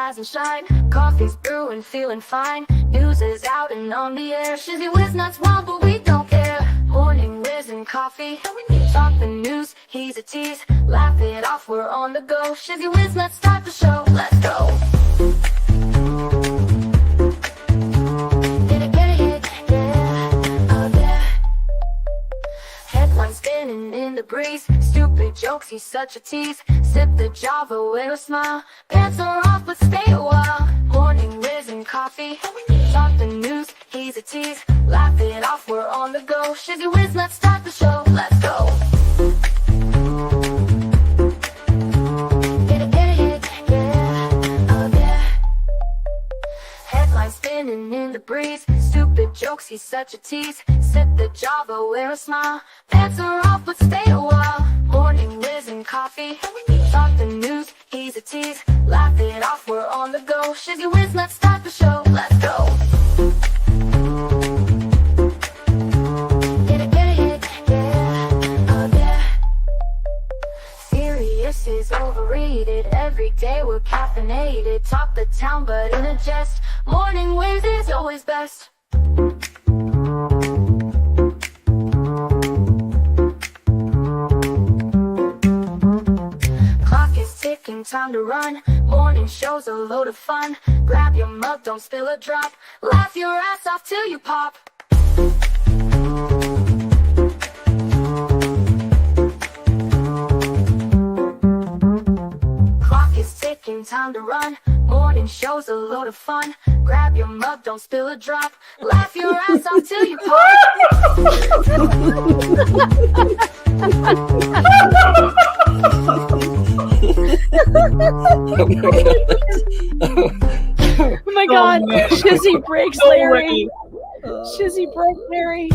rise and shine. Coffee's brewing, feeling fine. News is out and on the air. Shizzy whiz nuts wild, but we don't care. Morning whiz and coffee. Talk the news, he's a tease. Laugh it off, we're on the go. Shizzy whiz nuts, start the show. Let's go. Spinning in the breeze, stupid jokes, he's such a tease. Sip the Java with a smile. Pants are off, but stay a while. Morning whiz and coffee. Talk the news, he's a tease. Laugh it off, we're on the go. Shizzy whiz, let's start the show. Let's go. Spinning in the breeze, stupid jokes, he's such a tease. Sip the Java, wear a smile. Pants are off, but stay a while. Morning whiz and coffee. Talk the news, he's a tease. Laugh it off, we're on the go. Shizzy whiz, let's start the show. Let's go. Serious is overrated. Every day we're caffeinated. Talk the town, but in a jest. Morning whiz is always best. Clock is ticking, time to run. Morning show's a load of fun. Grab your mug, don't spill a drop. Laugh your ass off till you pop. Clock is ticking, time to run. Morning show's a load of fun. Grab your mug, don't spill a drop. Laugh your ass off till you pop. Oh my God. Shizzy breaks Larry. Shizzy breaks Larry.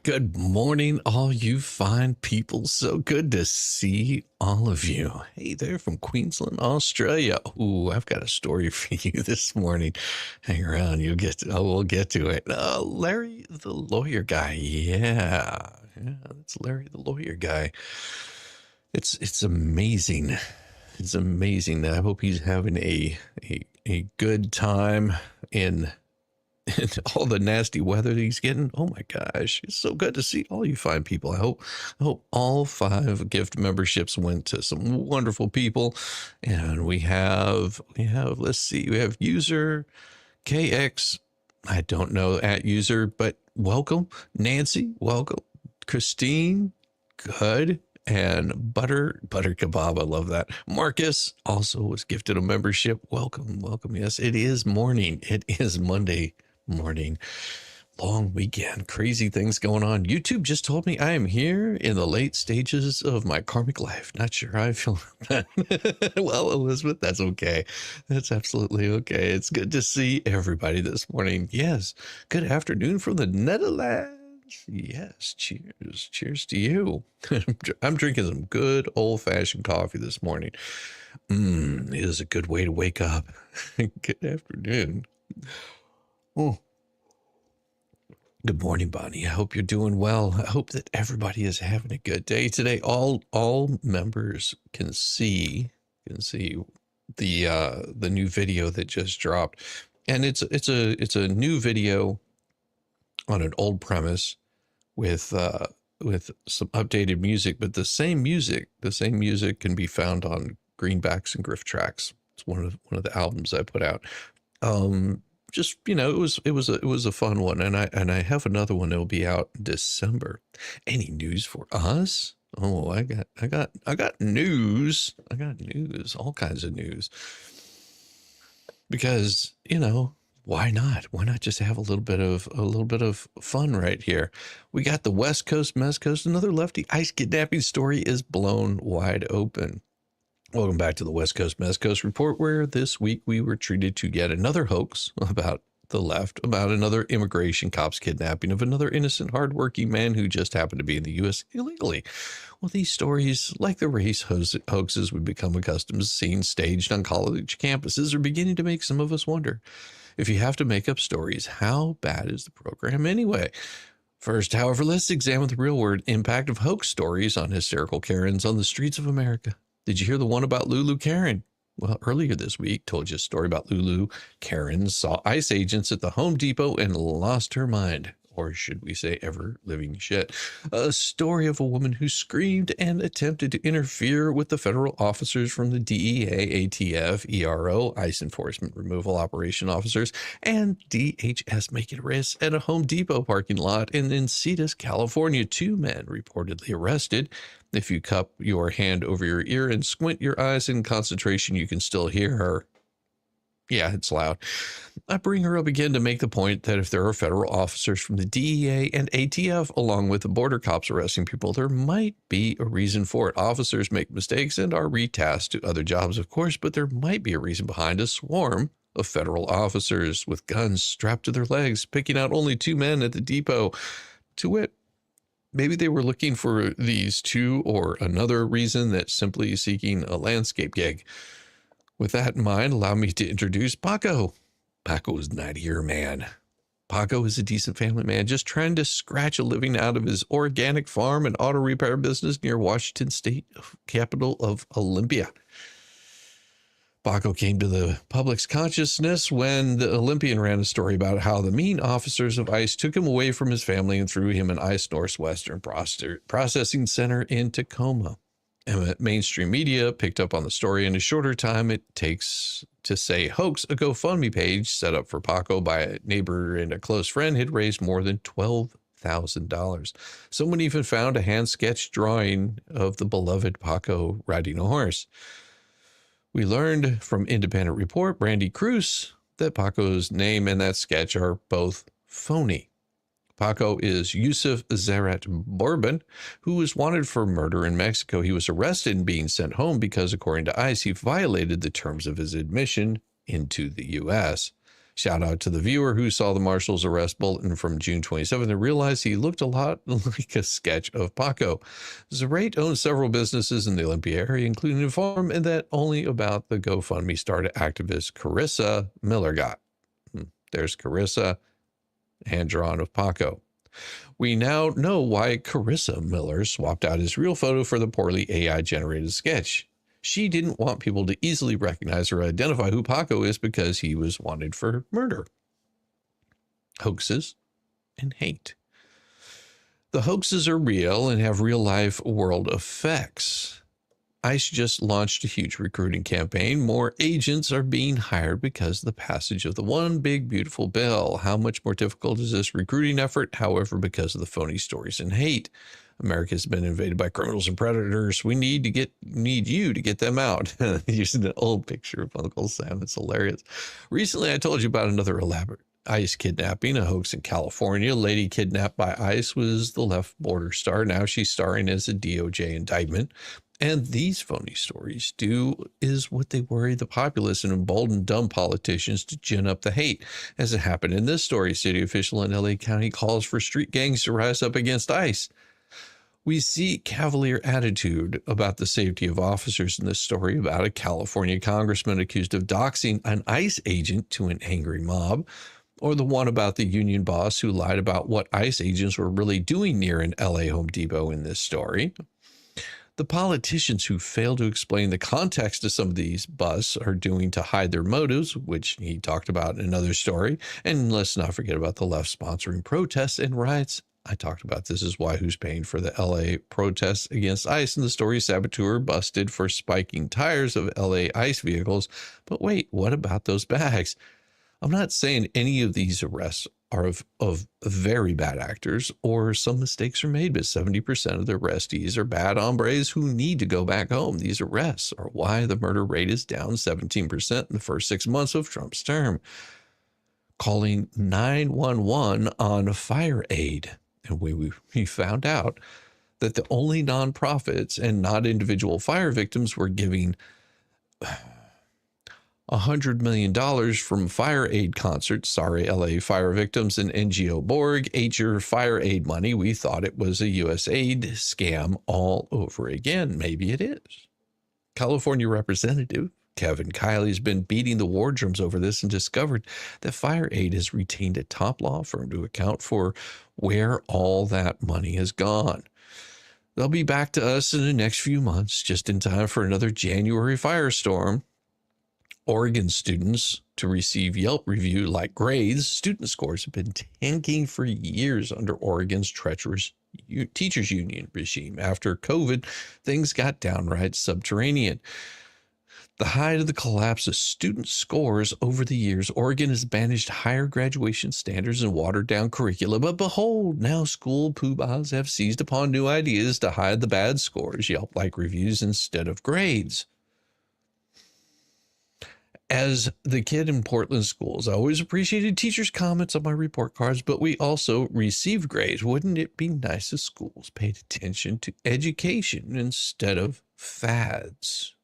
Good morning, all you fine people. So good to see all of you. Hey there from Queensland, Australia. Ooh, I've got a story for you this morning. Hang around, we'll get to it. Larry, the lawyer guy. Yeah, that's Larry, the lawyer guy. It's amazing. It's amazing. I hope he's having a good time in all the nasty weather that he's getting. Oh my gosh, it's so good to see all you fine people. I hope all 5 gift memberships went to some wonderful people. And we have let's see, we have user KX, I don't know at user, but welcome. Nancy, welcome. Christine, good. And butter kebab, I love that. Marcus also was gifted a membership. Welcome. Yes, it is morning. It is Monday morning, long weekend, crazy things going on. YouTube just told me I am here in the late stages of my karmic life. Not sure how I feel about that. Well, Elizabeth, that's okay. That's absolutely okay. It's good to see everybody this morning. Yes, good afternoon from the Netherlands. Yes, cheers to you. I'm drinking some good old-fashioned coffee this morning. It is a good way to wake up. Good afternoon. Oh, good morning, Bonnie. I hope you're doing well. I hope that everybody is having a good day today. All members can see the new video that just dropped, and it's a new video on an old premise with some updated music, but the same music can be found on Greenbacks and Griff Tracks. It's one of the albums I put out. Just, it was a fun one, and I have another one that'll be out in December. Any news for us? Oh, I got news. All kinds of news. Because, why not? Why not just have a little bit of fun right here? We got the West Coast, Mest Coast, another lefty ice kidnapping story is blown wide open. Welcome back to the West Coast, Mest Coast report, where this week we were treated to yet another hoax about the left about another immigration cop's kidnapping of another innocent, hardworking man who just happened to be in the U.S. illegally. Well, these stories, like the race hoaxes we've become accustomed to seeing staged on college campuses, are beginning to make some of us wonder, if you have to make up stories, how bad is the program anyway? First, however, let's examine the real-world impact of hoax stories on hysterical Karens on the streets of America. Did you hear the one about Lulu Karen? Well, earlier this week, told you a story about Lulu Karen saw ICE agents at the Home Depot and lost her mind. Or should we say ever living shit. A story of a woman who screamed and attempted to interfere with the federal officers from the DEA, ATF, ERO, ICE Enforcement Removal Operation Officers, and DHS making arrests at a Home Depot parking lot in Encinitas, California. 2 men reportedly arrested. If you cup your hand over your ear and squint your eyes in concentration, you can still hear her. Yeah, it's loud. I bring her up again to make the point that if there are federal officers from the DEA and ATF, along with the border cops arresting people, there might be a reason for it. Officers make mistakes and are retasked to other jobs, of course, but there might be a reason behind a swarm of federal officers with guns strapped to their legs, picking out only 2 men at the depot. To wit, maybe they were looking for these 2 or another reason that simply seeking a landscape gig. With that in mind, allow me to introduce Paco. Paco is not here, man. Paco is a decent family man, just trying to scratch a living out of his organic farm and auto repair business near Washington State, capital of Olympia. Paco came to the public's consciousness when the Olympian ran a story about how the mean officers of ICE took him away from his family and threw him in ICE Northwestern Processing Center in Tacoma. And mainstream media picked up on the story in a shorter time it takes to say hoax. A GoFundMe page set up for Paco by a neighbor and a close friend had raised more than $12,000. Someone even found a hand-sketched drawing of the beloved Paco riding a horse. We learned from independent report Brandy Cruz that Paco's name and that sketch are both phony. Paco is Yusuf Zarat Bourbon, who was wanted for murder in Mexico. He was arrested and being sent home because, according to ICE, he violated the terms of his admission into the U.S. Shout out to the viewer who saw the marshal's arrest bulletin from June 27th and realized he looked a lot like a sketch of Paco. Zarat owns several businesses in the Olympia area, including a farm, and that only about the GoFundMe started activist Carissa Miller got. There's Carissa, hand drawn of Paco. We now know why Carissa Miller swapped out his real photo for the poorly AI-generated sketch. She didn't want people to easily recognize or identify who Paco is because he was wanted for murder. Hoaxes and hate. The hoaxes are real and have real-life world effects. ICE just launched a huge recruiting campaign. More agents are being hired because of the passage of the One Big Beautiful Bill. How much more difficult is this recruiting effort? However, because of the phony stories and hate. America has been invaded by criminals and predators. We need you to get them out. Using an old picture of Uncle Sam. It's hilarious. Recently, I told you about another elaborate ICE kidnapping, a hoax in California. A lady kidnapped by ICE was the left border star. Now she's starring as a DOJ indictment. And these phony stories is what they worry the populace and embolden dumb politicians to gin up the hate. As it happened in this story, city official in LA County calls for street gangs to rise up against ICE. We see cavalier attitude about the safety of officers in this story about a California congressman accused of doxing an ICE agent to an angry mob, or the one about the union boss who lied about what ICE agents were really doing near an LA Home Depot in this story. The politicians who fail to explain the context of some of these busts are doing to hide their motives, which he talked about in another story. And let's not forget about the left sponsoring protests and riots. I talked about this is why who's paying for the LA protests against ICE in the story. Saboteur busted for spiking tires of LA ICE vehicles. But wait, what about those bags? I'm not saying any of these arrests are of very bad actors or some mistakes are made, but 70% of the arrestees are bad hombres who need to go back home. These arrests are why the murder rate is down 17% in the first 6 months of Trump's term. Calling 911 on fire aid. And we found out that the only nonprofits and not individual fire victims were giving $100 million from fire aid concerts. Sorry, LA fire victims and NGO Borg ate your fire aid money. We thought it was a US aid scam all over again. Maybe it is. California Representative Kevin Kiley's been beating the war drums over this and discovered that fire aid has retained a top law firm to account for where all that money has gone. They'll be back to us in the next few months, just in time for another January firestorm. Oregon students to receive Yelp review like grades. Student scores have been tanking for years under Oregon's treacherous teachers union regime. After COVID, things got downright subterranean. The height of the collapse of student scores over the years, Oregon has banished higher graduation standards and watered down curricula. But behold, now school poobahs have seized upon new ideas to hide the bad scores, Yelp-like reviews instead of grades. As the kid in Portland schools, I always appreciated teachers' comments on my report cards, but we also received grades. Wouldn't it be nice if schools paid attention to education instead of fads?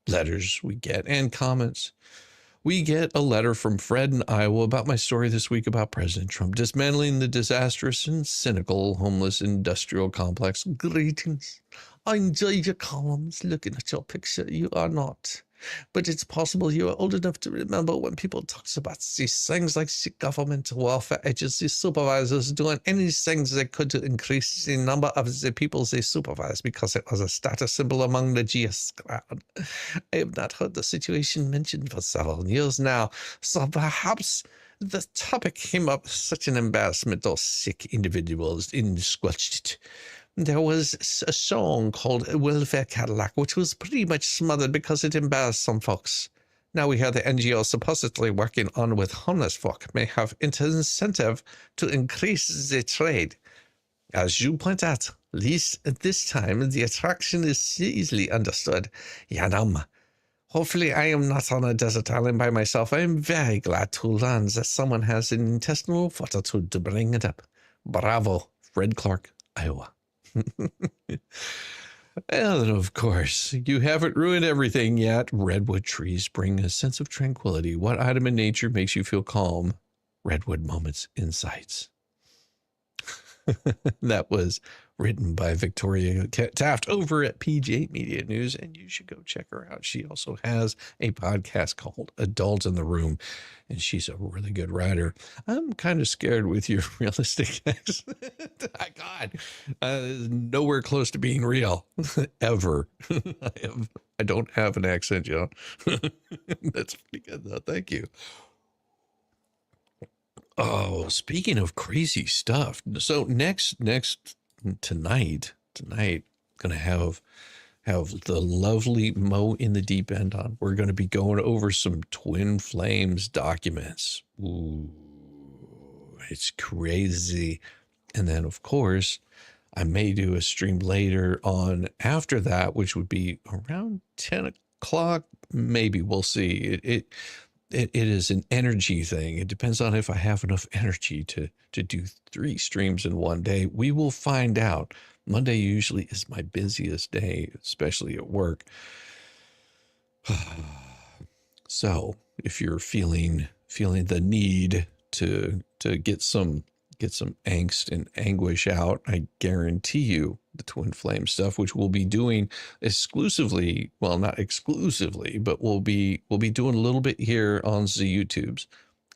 Letters we get and comments. We get a letter from Fred in Iowa about my story this week about President Trump dismantling the disastrous and cynical homeless industrial complex. Greetings. I enjoyed your columns. Looking at your picture, you are not. But it's possible you are old enough to remember when people talked about these things like government welfare agency supervisors doing anything they could to increase the number of the people they supervise because it was a status symbol among the GS crowd. I have not heard the situation mentioned for several years now, so perhaps the topic came up as such an embarrassment or sick individuals squelched it. There was a song called Welfare Cadillac, which was pretty much smothered because it embarrassed some folks. Now we hear the NGO supposedly working on with homeless folk may have incentive to increase the trade. As you point out, at least at this time, the attraction is easily understood. Yadam. Hopefully I am not on a desert island by myself. I am very glad to learn that someone has an intestinal fortitude to bring it up. Bravo, Fred Clark, Iowa. And of course, you haven't ruined everything yet. Redwood trees bring a sense of tranquility. What item in nature makes you feel calm? Redwood Moments Insights. That was written by Victoria Taft over at PJ Media News, and you should go check her out. She also has a podcast called Adult in the Room, and she's a really good writer. I'm kind of scared with your realistic accent. God, nowhere close to being real, ever. I don't have an accent, John. That's pretty good, though. Thank you. Oh, speaking of crazy stuff. So tonight, gonna have the lovely Mo in the Deep End on. We're gonna be going over some Twin Flames documents. Ooh, it's crazy. And then of course, I may do a stream later on after that, which would be around 10 o'clock. Maybe we'll see. It is an energy thing. It depends on if I have enough energy to do 3 streams in one day. We will find out. Monday usually is my busiest day, especially at work. So if you're feeling the need to get some angst and anguish out, I guarantee you the Twin Flame stuff, which we'll be doing exclusively, well, not exclusively, but we'll be doing a little bit here on the YouTubes,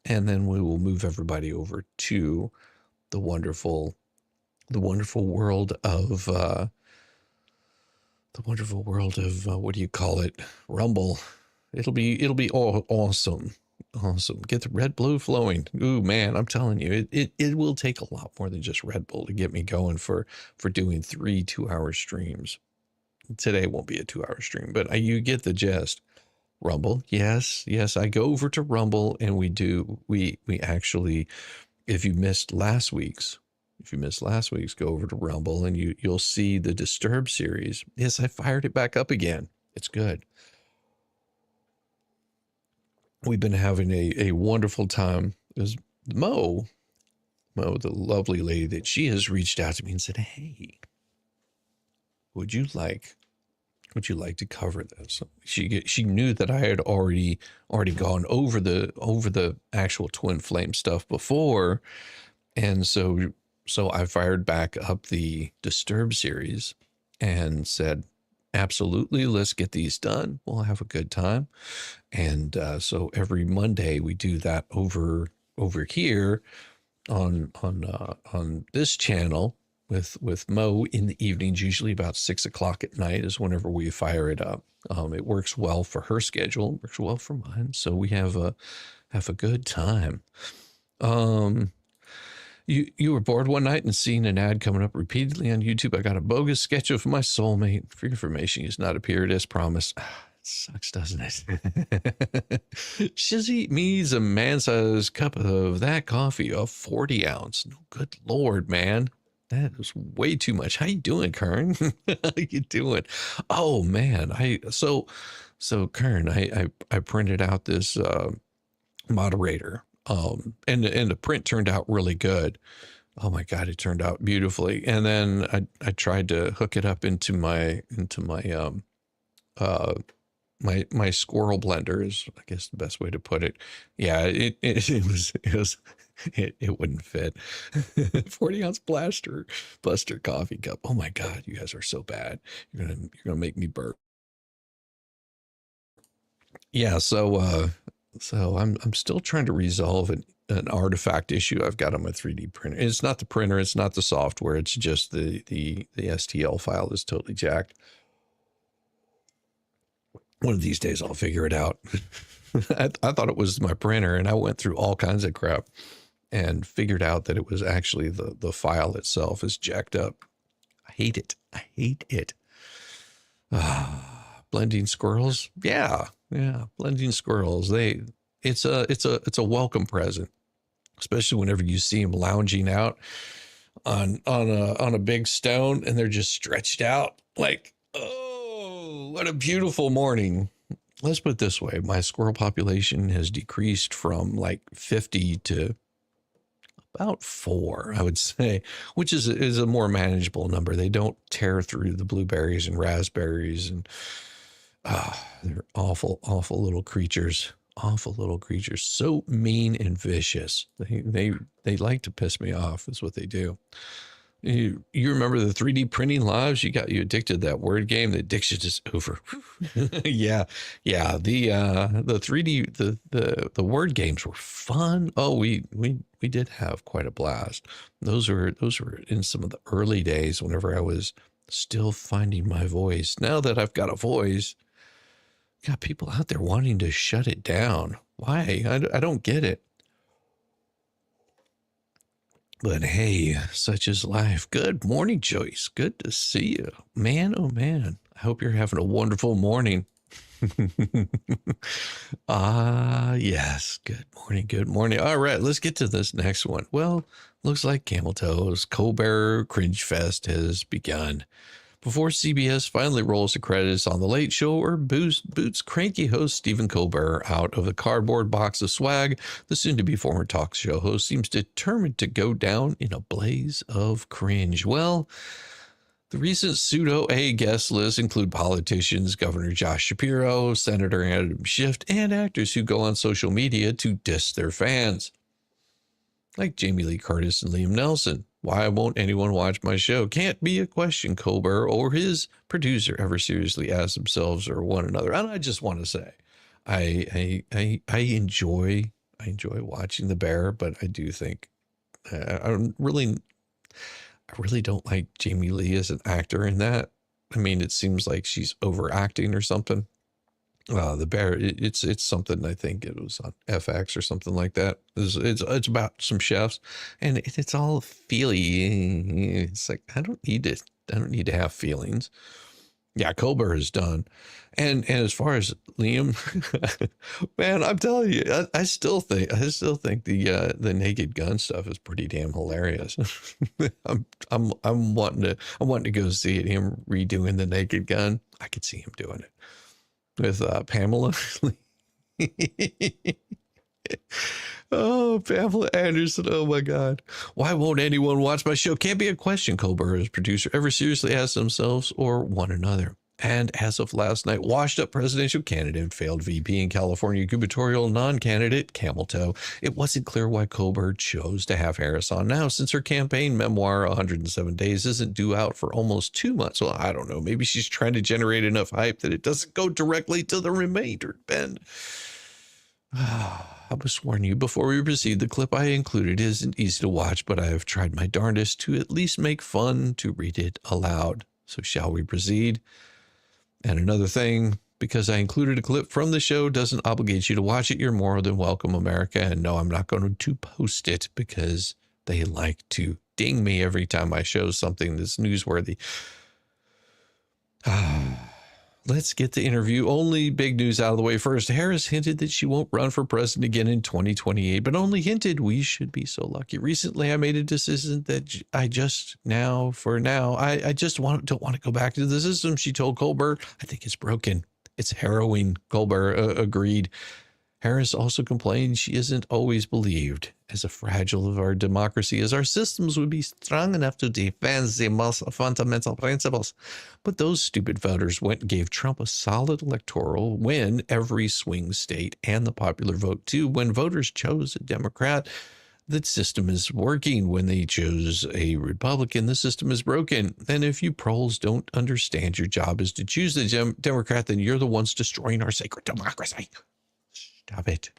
and then we will move everybody over to the wonderful world of what do you call it? Rumble. It'll be all awesome. Awesome. Get the Red Bull flowing. Ooh, man, I'm telling you, it will take a lot more than just Red Bull to get me going for doing 3 2-hour streams. Today won't be a 2-hour stream, but you get the gist. Rumble. Yes. I go over to Rumble and we actually, if you missed last week's, go over to Rumble and you'll see the Disturbed series. Yes, I fired it back up again. It's good. We've been having a wonderful time. There's Mo, the lovely lady, that she has reached out to me and said, hey, would you like would you like to cover this? She knew that I had already gone over the actual twin flame stuff before, and so I fired back up the Disturb series and said, absolutely, let's get these done. We'll have a good time. And so every Monday we do that over here on this channel with Mo in the evenings, usually about 6 o'clock at night is whenever we fire it up. It works well for her schedule, works well for mine, so we have a good time. You were bored one night and seeing an ad coming up repeatedly on YouTube. I got a bogus sketch of my soulmate. For your information, he has not appeared as promised. It sucks, doesn't it? Shizzy needs a man-sized cup of that coffee, a 40 ounce. Good Lord, man. That is way too much. How you doing, Kern? How you doing? Oh man, so Kern, I printed out this moderator. And the print turned out really good. Oh my God, it turned out beautifully. And then I tried to hook it up into my my squirrel blender is, I guess, the best way to put it. Yeah, it wouldn't fit. 40 ounce buster coffee cup. Oh my God, you guys are so bad. You're gonna make me burp. Yeah, so I'm still trying to resolve an artifact issue I've got on my 3D printer. It's not the printer, it's not the software, it's just the STL file is totally jacked. One of these days I'll figure it out. I thought it was my printer, and I went through all kinds of crap and figured out that it was actually the file itself is jacked up. I hate it. I hate it. Blending squirrels. Yeah. Blending squirrels. It's a welcome present, especially whenever you see them lounging out on a big stone and they're just stretched out like, oh, what a beautiful morning. Let's put it this way. My squirrel population has decreased from like 50 to about 4, I would say, which is a more manageable number. They don't tear through the blueberries and raspberries, and they're awful little creatures. Awful little creatures. So mean and vicious. They like to piss me off, is what they do. You remember the 3D printing lives? You addicted to that word game. The addiction is over. Yeah. The 3D the word games were fun. Oh, we did have quite a blast. Those were in some of the early days whenever I was still finding my voice. Now that I've got a voice, got people out there wanting to shut it down. Why? I don't get it. But hey, such is life. Good morning, Joyce. Good to see you. Man, oh man. I hope you're having a wonderful morning. Yes. Good morning. Good morning. All right, let's get to this next one. Well, looks like Camel Toe's Colbert Cringe Fest has begun. Before CBS finally rolls the credits on The Late Show or boots cranky host Stephen Colbert out of the cardboard box of swag, the soon-to-be former talk show host seems determined to go down in a blaze of cringe. Well, the recent pseudo-A guest lists include politicians, Governor Josh Shapiro, Senator Adam Schiff, and actors who go on social media to diss their fans, like Jamie Lee Curtis and Liam Neeson. Why won't anyone watch my show? Can't be a question Colbert or his producer ever seriously ask themselves or one another. And I just want to say, I enjoy watching The Bear, but I do think I really don't like Jamie Lee as an actor in that. I mean, it seems like she's overacting or something. The Bear, it's something, I think it was on FX or something like that. It's about some chefs, and it's all feely. It's like I don't need to have feelings. Yeah, Colbert is done. And as far as Liam, man, I'm telling you, I still think the Naked Gun stuff is pretty damn hilarious. I'm wanting to go see it, him redoing the Naked Gun. I could see him doing it with Pamela. Oh, Pamela Anderson. Oh my God. Why won't anyone watch my show? Can't be a question Colbert, his producer, ever seriously asked themselves or one another. And as of last night, washed up presidential candidate, failed VP and California gubernatorial non-candidate Camel Toe. It wasn't clear why Colbert chose to have Harris on now, since her campaign memoir, 107 Days, isn't due out for almost 2 months. Well, I don't know. Maybe she's trying to generate enough hype that it doesn't go directly to the remainder, Ben. I must warn you, before we proceed, the clip I included isn't easy to watch, but I have tried my darndest to at least make fun to read it aloud. So shall we proceed? And another thing, because I included a clip from the show doesn't obligate you to watch it. You're more than welcome, America. And no, I'm not going to post it because they like to ding me every time I show something that's newsworthy. Let's get the interview. Only big news out of the way first. Harris hinted that she won't run for president again in 2028, but only hinted. We should be so lucky. Recently, I made a decision that I just don't want to go back to the system, she told Colbert. I think it's broken. It's harrowing, Colbert agreed. Harris also complained she isn't always believed as a fragile of our democracy as our systems would be strong enough to defend the most fundamental principles. But those stupid voters went and gave Trump a solid electoral win every swing state and the popular vote too. When voters chose a Democrat, the system is working. When they chose a Republican, the system is broken. And if you proles don't understand your job is to choose the Democrat, then you're the ones destroying our sacred democracy. Stop it.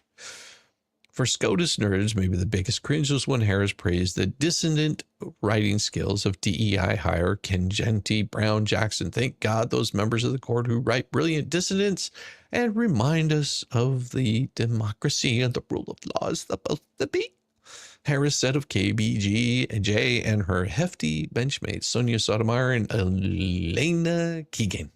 For SCOTUS nerds, maybe the biggest cringe was when Harris praised the dissonant writing skills of DEI hire Ketanji Brown Jackson. Thank God those members of the court who write brilliant dissonance and remind us of the democracy and the rule of law is supposed to be. Harris said of KBGJ and her hefty benchmates, Sonia Sotomayor and Elena Kagan.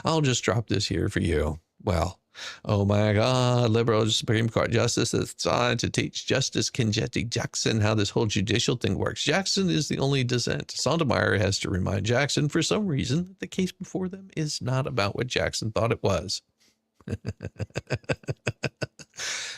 I'll just drop this here for you. Well, oh my God, liberal Supreme Court Justice is trying to teach Justice Ketanji Jackson how this whole judicial thing works. Jackson is the only dissent. Sotomayor has to remind Jackson for some reason that the case before them is not about what Jackson thought it was.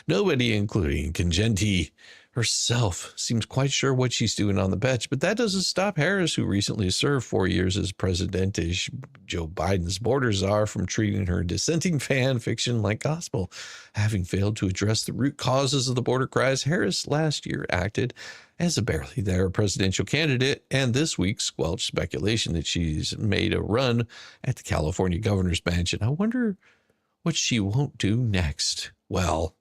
Nobody, including Ketanji herself, seems quite sure what she's doing on the bench, but that doesn't stop Harris, who recently served 4 years as president as Joe Biden's border czar, from treating her dissenting fan fiction like gospel. Having failed to address the root causes of the border crisis, Harris last year acted as a barely there presidential candidate, and this week squelched speculation that she's made a run at the California governor's mansion. I wonder what she won't do next. Well,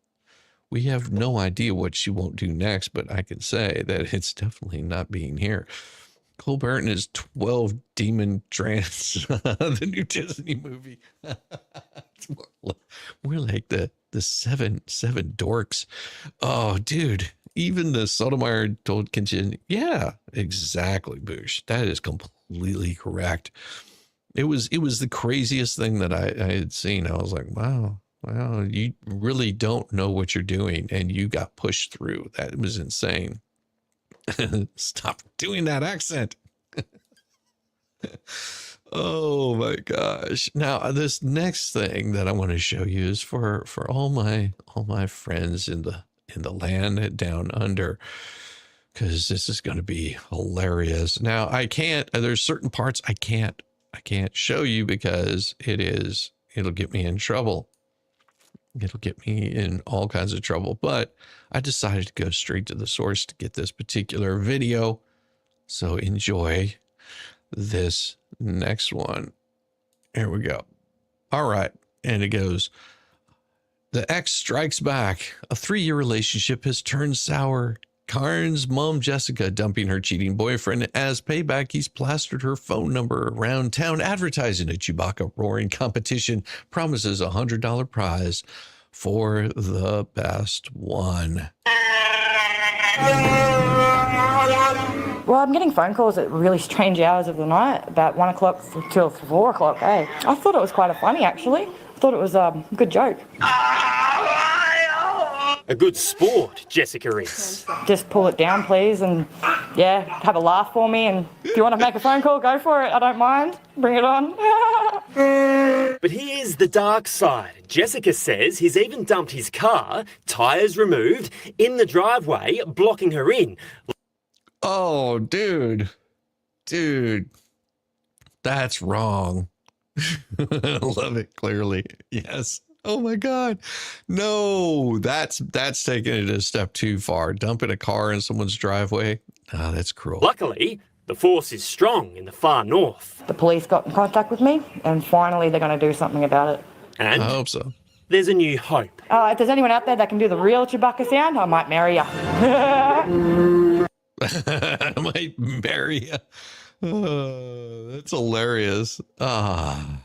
we have no idea what she won't do next, but I can say that it's definitely not being here. Colbert and his 12 demon trance, the new Disney movie. We're like the seven dorks. Oh, dude. Even the Sotomayor told Ketanji, yeah, exactly, Boosh. That is completely correct. It was the craziest thing that I had seen. I was like, wow, you really don't know what you're doing, and you got pushed through. That was insane. Stop doing that accent. Oh my gosh. Now, this next thing that I want to show you is for all my friends in the land down under, because this is going to be hilarious. Now, there's certain parts I can't show you because it'll get me in trouble. It'll get me in all kinds of trouble, but I decided to go straight to the source to get this particular video. So enjoy this next one. Here we go. All right. And it goes, the ex strikes back. A 3-year relationship has turned sour. Karn's mom, Jessica, dumping her cheating boyfriend. As payback, he's plastered her phone number around town, advertising a Chewbacca roaring competition, promises a $100 prize for the best one. Well, I'm getting phone calls at really strange hours of the night, about 1 o'clock till 4 o'clock, eh? I thought it was quite funny, actually. I thought it was a good joke. A good sport, Jessica is. Just pull it down, please, and yeah, have a laugh for me. And if you want to make a phone call, go for it. I don't mind. Bring it on. But here's the dark side. Jessica says he's even dumped his car, tyres removed, in the driveway, blocking her in. Oh, dude, that's wrong. I love it, clearly. Yes. Oh my God. No, that's taking it a step too far. Dumping a car in someone's driveway. Ah, that's cruel. Luckily, the force is strong in the far north. The police got in contact with me, and finally they're going to do something about it. And I hope so. there's a new hope. If there's anyone out there that can do the real Chewbacca sound, I might marry ya. I might marry you. That's hilarious. That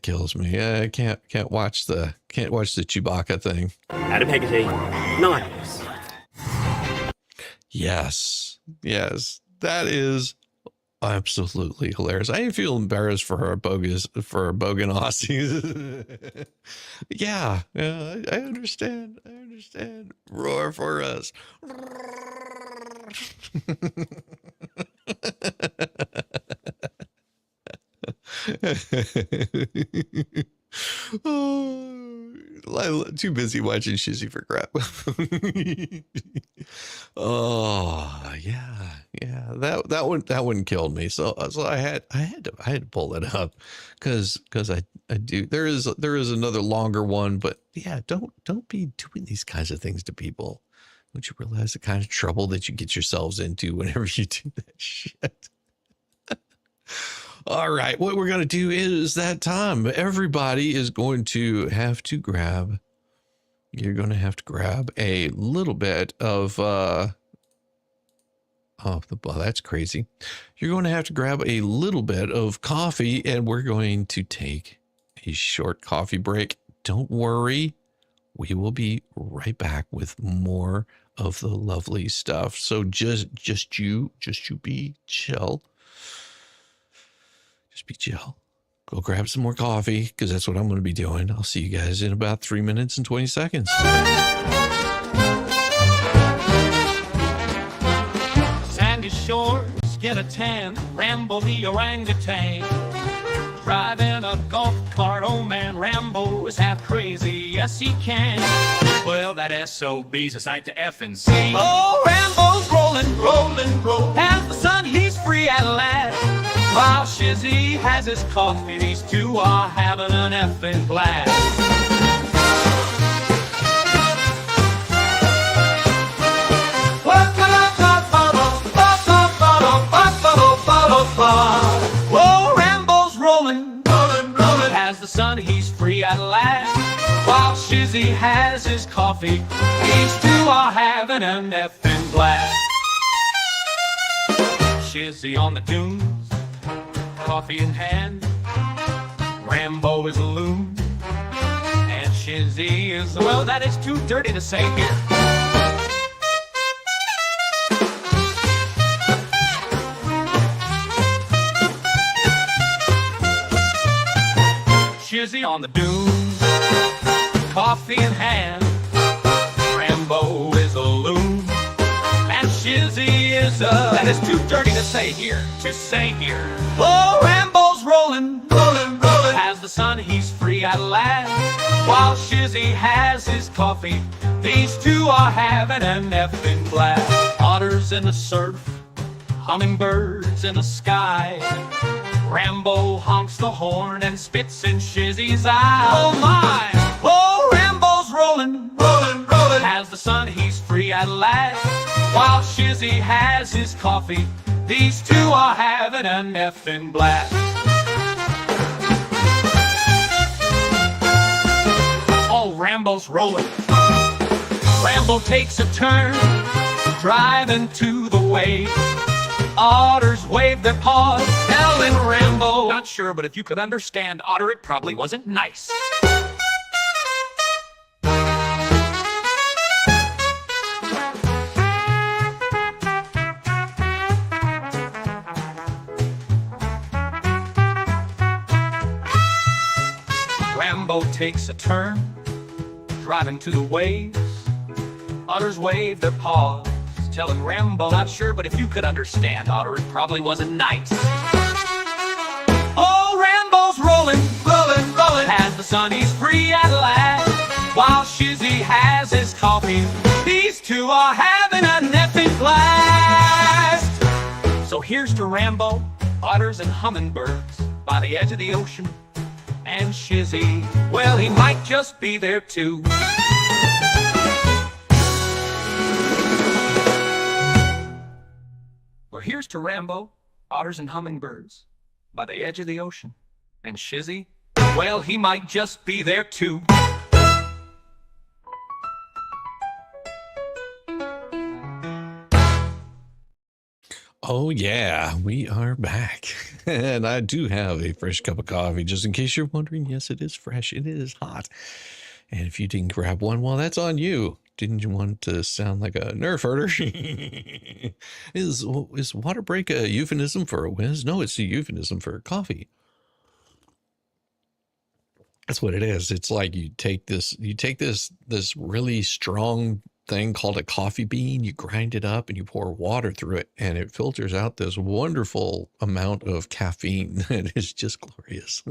kills me. I can't watch the Chewbacca thing. Adam Hegarty, 9 News. Yes, that is absolutely hilarious. I feel embarrassed for our bogan Aussies. yeah, I understand. Roar for us. Oh, too busy watching Shizzy for crap. Oh yeah, that one killed me. So I had to pull it up because I do. There is another longer one, but yeah, don't be doing these kinds of things to people. Don't you realize the kind of trouble that you get yourselves into whenever you do that shit? All right, what we're going to do is that time. Everybody is going to have to grab, you're going to have to grab a little bit of, that's crazy. You're going to have to grab a little bit of coffee, and we're going to take a short coffee break. Don't worry, we will be right back with more of the lovely stuff. So just you be chill. Just be chill. Go grab some more coffee, because that's what I'm going to be doing. I'll see you guys in about 3 minutes and 20 seconds. Sandy shores, get a tan, Rambo the orangutan. Driving a golf cart, oh man, Rambo is half crazy, yes he can. Well, that SOB's a sight to F and see. Oh, Rambo's rolling. As the sun, he's free at last. While Shizzy has his coffee, these two are having an effing blast. Whoa, Rambo's rolling. As the sun, he's free at last. While Shizzy has his coffee, these two are having an effing blast. Shizzy on the dunes, coffee in hand. Rambo is a loon, and Shizzy is, well, that is too dirty to say here. Shizzy on the dunes, coffee in hand. Rambo is a loon, and Shizzy is a, that is too dirty to say here, Oh, Rambo's rolling. As the sun, he's free at last. While Shizzy has his coffee, these two are having an effing blast. Otters in the surf, hummingbirds in the sky. Rambo honks the horn and spits in Shizzy's eye. Oh my! Oh, Rambo's rolling. As the sun, he's free at last. While Shizzy has his coffee, these two are having an effing blast. Oh, Rambo's rolling. Rambo takes a turn, driving to the wave. Otters wave their paws, telling Rambo, not sure, but if you could understand, Otter, it probably wasn't nice. Rambo takes a turn, driving to the waves. Otters wave their paws, telling Rambo, not sure, but if you could understand, Otter, it probably wasn't nice. Oh, Rambo's rolling. As the sun, he's free at last. While Shizzy has his coffee, these two are having an effing blast. So here's to Rambo, otters and hummingbirds. by the edge of the ocean. And Shizzy, well, he might just be there too. Well, here's to Rambo, otters and hummingbirds by the edge of the ocean. And Shizzy, well, he might just be there too. Oh, yeah, we are back. And I do have a fresh cup of coffee, just in case you're wondering. Yes, it is fresh. It is hot. And if you didn't grab one, well, that's on you. Didn't you want to sound like a nerf herder? Is water break a euphemism for a whiz? No, it's a euphemism for coffee. That's what it is. It's like you take this really strong thing called a coffee bean, you grind it up and you pour water through it, and it filters out this wonderful amount of caffeine. It is just glorious.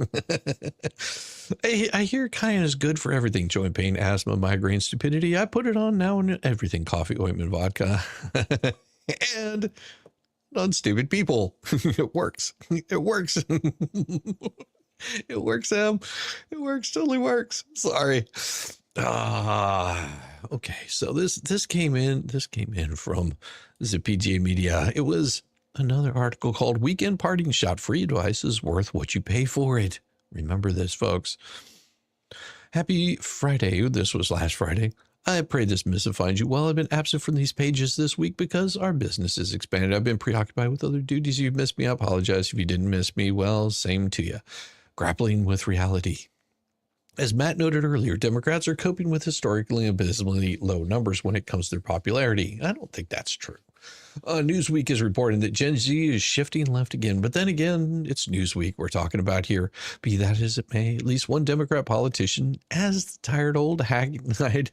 I hear cayenne is good for everything: joint pain, asthma, migraine, stupidity. I put it on now in everything: coffee, ointment, vodka, and on stupid people. It works. It works. It works, Em. It works. Totally works. Sorry. Okay. So this came in from the PGA Media. It was another article called "Weekend Partying Shot Free Advice is Worth What You Pay for It." Remember this, folks. Happy Friday. This was last Friday. I pray this missive finds you well. I've been absent from these pages this week because our business is expanded. I've been preoccupied with other duties. You've missed me. I apologize if you didn't miss me. Well, same to you. Grappling with reality. As Matt noted earlier, Democrats are coping with historically abysmally low numbers when it comes to their popularity. I don't think that's true. Newsweek is reporting that Gen Z is shifting left again, but then again, it's Newsweek we're talking about here. Be that as it may, at least one Democrat politician, as the tired old hackneyed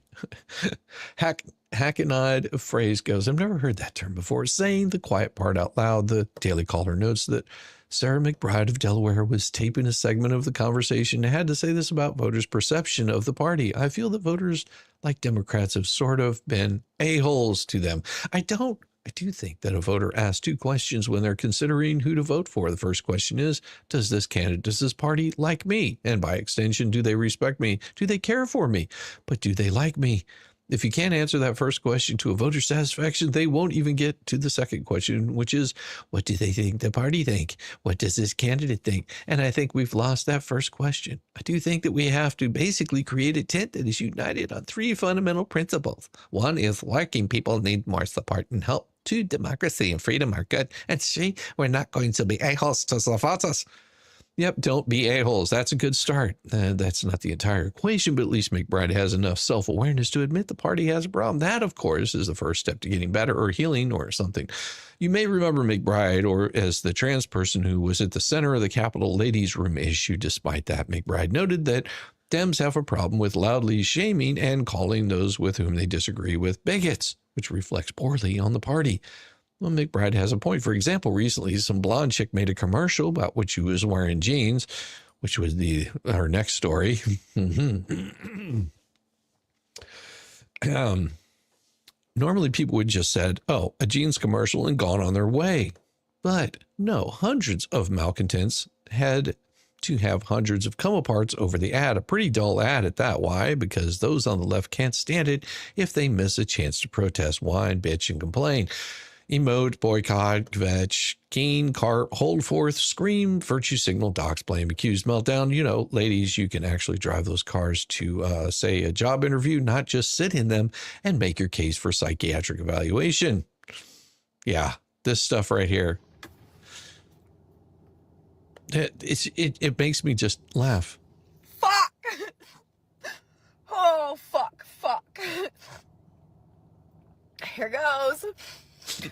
phrase goes, I've never heard that term before, saying the quiet part out loud. The Daily Caller notes that Sarah McBride of Delaware was taping a segment of the conversation and had to say this about voters' perception of the party. I feel that voters, like Democrats, have sort of been a-holes to them. I do think that a voter asks two questions when they're considering who to vote for. The first question is, does this party like me? And by extension, do they respect me? Do they care for me? But do they like me? If you can't answer that first question to a voter's satisfaction, they won't even get to the second question, which is, what do they think the party think? What does this candidate think? And I think we've lost that first question. I do think that we have to basically create a tent that is united on three fundamental principles. One is working people need more support and help. Two, democracy and freedom are good. And three, we're not going to be a-holes to the voters. Yep, don't be a-holes. That's a good start. That's not the entire equation, but at least McBride has enough self-awareness to admit the party has a problem. That, of course, is the first step to getting better or healing or something. You may remember McBride or as the trans person who was at the center of the Capitol ladies' room issue. Despite that, McBride noted that Dems have a problem with loudly shaming and calling those with whom they disagree with bigots, which reflects poorly on the party. Well, McBride has a point. For example, recently some blonde chick made a commercial about what she was wearing jeans, which was her next story. Normally people would just said, oh, a jeans commercial and gone on their way. But no, hundreds of malcontents had to have hundreds of come-aparts over the ad. A pretty dull ad at that. Why? Because those on the left can't stand it if they miss a chance to protest, whine, bitch, and complain. Emote, boycott, kvetch, keen, cart, hold forth, scream, virtue signal, dox, blame, accused, meltdown. You know, ladies, you can actually drive those cars to, say, a job interview, not just sit in them and make your case for psychiatric evaluation. Yeah, this stuff right here. It makes me just laugh. Fuck! Oh, fuck. Here goes. Fuck!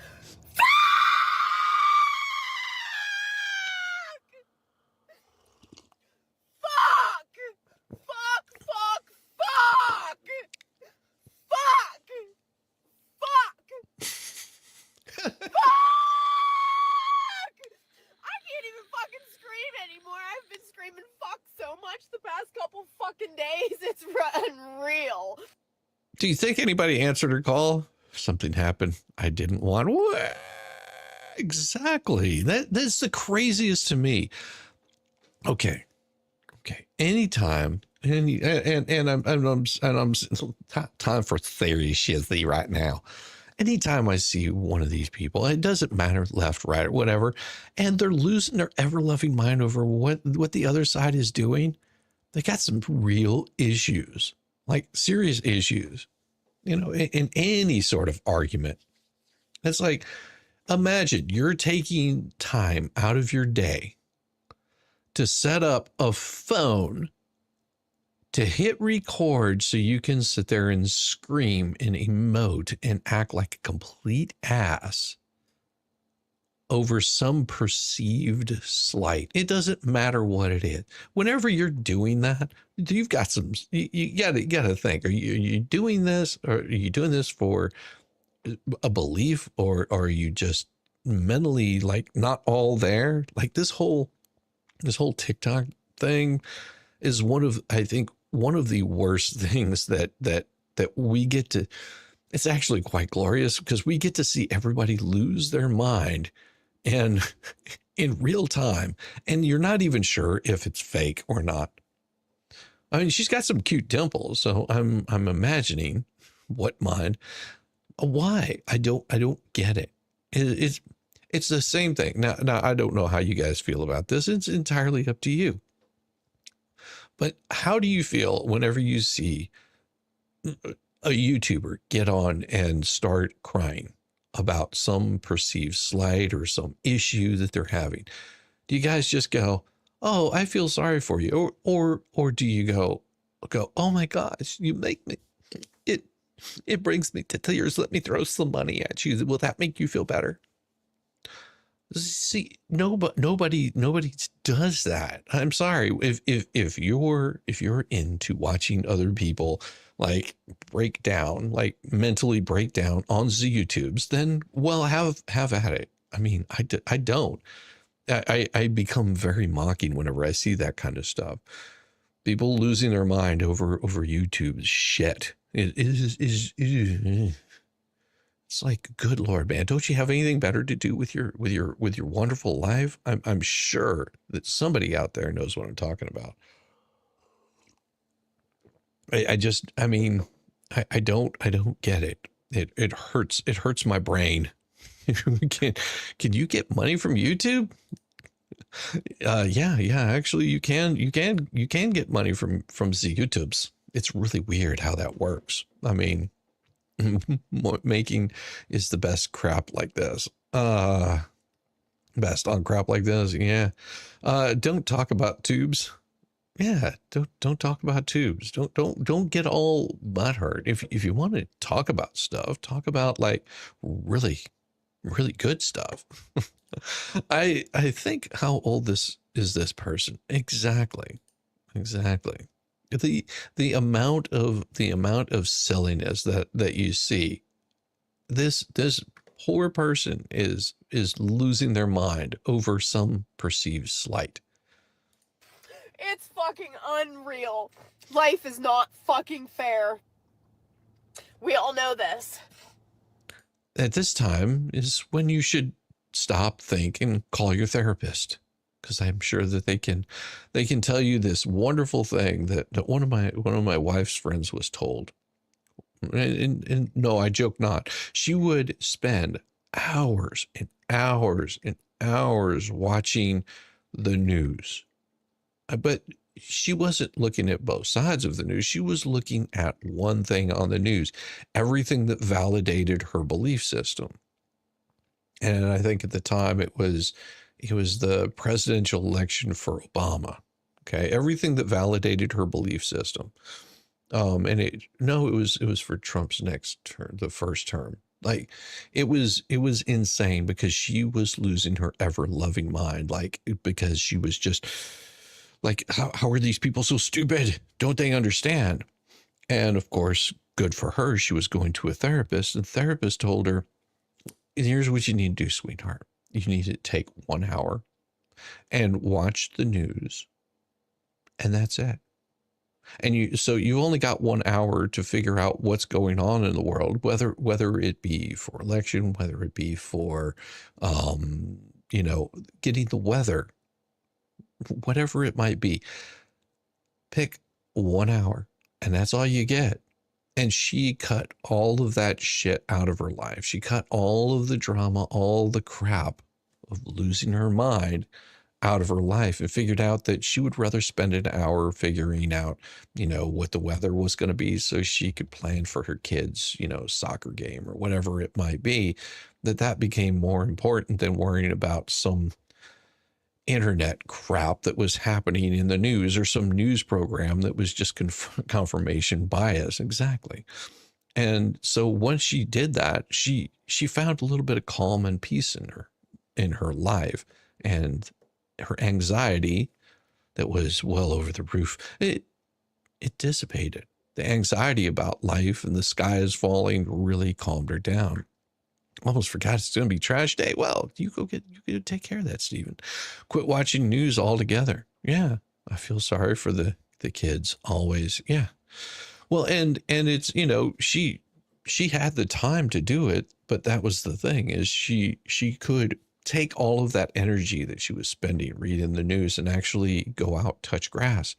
Anymore. I've been screaming fuck so much the past couple fucking days. It's unreal. Do you think anybody answered her call? Something happened. I didn't want. Exactly. That's the craziest to me. Okay. Anytime, I'm time for theory shizzy right now. Anytime I see one of these people, it doesn't matter left, right, or whatever, and they're losing their ever-loving mind over what the other side is doing, they got some real issues, like serious issues, in any sort of argument. It's like, imagine you're taking time out of your day to set up a phone to hit record so you can sit there and scream and emote and act like a complete ass over some perceived slight. It doesn't matter what it is. Whenever you're doing that, you've got some, you gotta think, are you doing this, or are you doing this for a belief, or are you just mentally like not all there? Like this whole TikTok thing is I think one of the worst things that we get to. It's actually quite glorious because we get to see everybody lose their mind and in real time, and you're not even sure if it's fake or not. I mean, she's got some cute dimples, so I'm imagining what mind. Why? I don't get it. It's the same thing. Now I don't know how you guys feel about this. It's entirely up to you. But how do you feel whenever you see a YouTuber get on and start crying about some perceived slight or some issue that they're having? Do you guys just go, "Oh, I feel sorry for you," or do you go, "Oh my gosh, you make me it brings me to tears. Let me throw some money at you. Will that make you feel better?" See, nobody does that. I'm sorry. If you're into watching other people like break down, like mentally break down on the YouTubes, then well, have at it. I mean, I don't. I become very mocking whenever I see that kind of stuff. People losing their mind over YouTube shit. It is. It's like, good Lord, man, don't you have anything better to do with your wonderful life? I'm sure that somebody out there knows what I'm talking about. I don't get it. It hurts my brain. Can you get money from YouTube? Yeah, actually you can get money from the YouTubes. It's really weird how that works. I mean, making is the best crap like this. Best on crap like this. Yeah. Don't talk about tubes. Yeah. Don't talk about tubes. Don't get all butthurt. If you want to talk about stuff, talk about like really, really good stuff. I think, how old is this person? Exactly. The amount of silliness that you see, this poor person is losing their mind over some perceived slight. It's fucking unreal. Life is not fucking fair. We all know this. At this time is when you should stop, think, and call your therapist. Because I'm sure that they can tell you this wonderful thing that one of my wife's friends was told. And no, I joke not. She would spend hours and hours and hours watching the news. But she wasn't looking at both sides of the news. She was looking at one thing on the news, everything that validated her belief system. And I think at the time it was the presidential election for Obama. Okay. Everything that validated her belief system. It was for Trump's next term, the first term. Like it was insane because she was losing her ever loving mind. Like, because she was just like, how are these people so stupid? Don't they understand? And of course, good for her. She was going to a therapist, and the therapist told her, here's what you need to do, sweetheart. You need to take 1 hour and watch the news, and that's it. And you only got 1 hour to figure out what's going on in the world, whether it be for election, whether it be for, getting the weather. whatever it might be. Pick 1 hour, and that's all you get. And she cut all of that shit out of her life. She cut all of the drama, all the crap of losing her mind out of her life, and figured out that she would rather spend an hour figuring out, what the weather was going to be so she could plan for her kids, soccer game or whatever it might be, that became more important than worrying about some internet crap that was happening in the news or some news program that was just confirmation bias. Exactly. And so once she did that, she found a little bit of calm and peace in her life, and her anxiety that was well over the roof, it dissipated. The anxiety about life and the sky is falling really calmed her down. Almost forgot it's going to be trash day. Well, you go take care of that, Stephen. Quit watching news altogether. Yeah, I feel sorry for the kids always. Yeah. Well, and it's, she had the time to do it, but that was the thing, is she could take all of that energy that she was spending reading the news and actually go out, touch grass,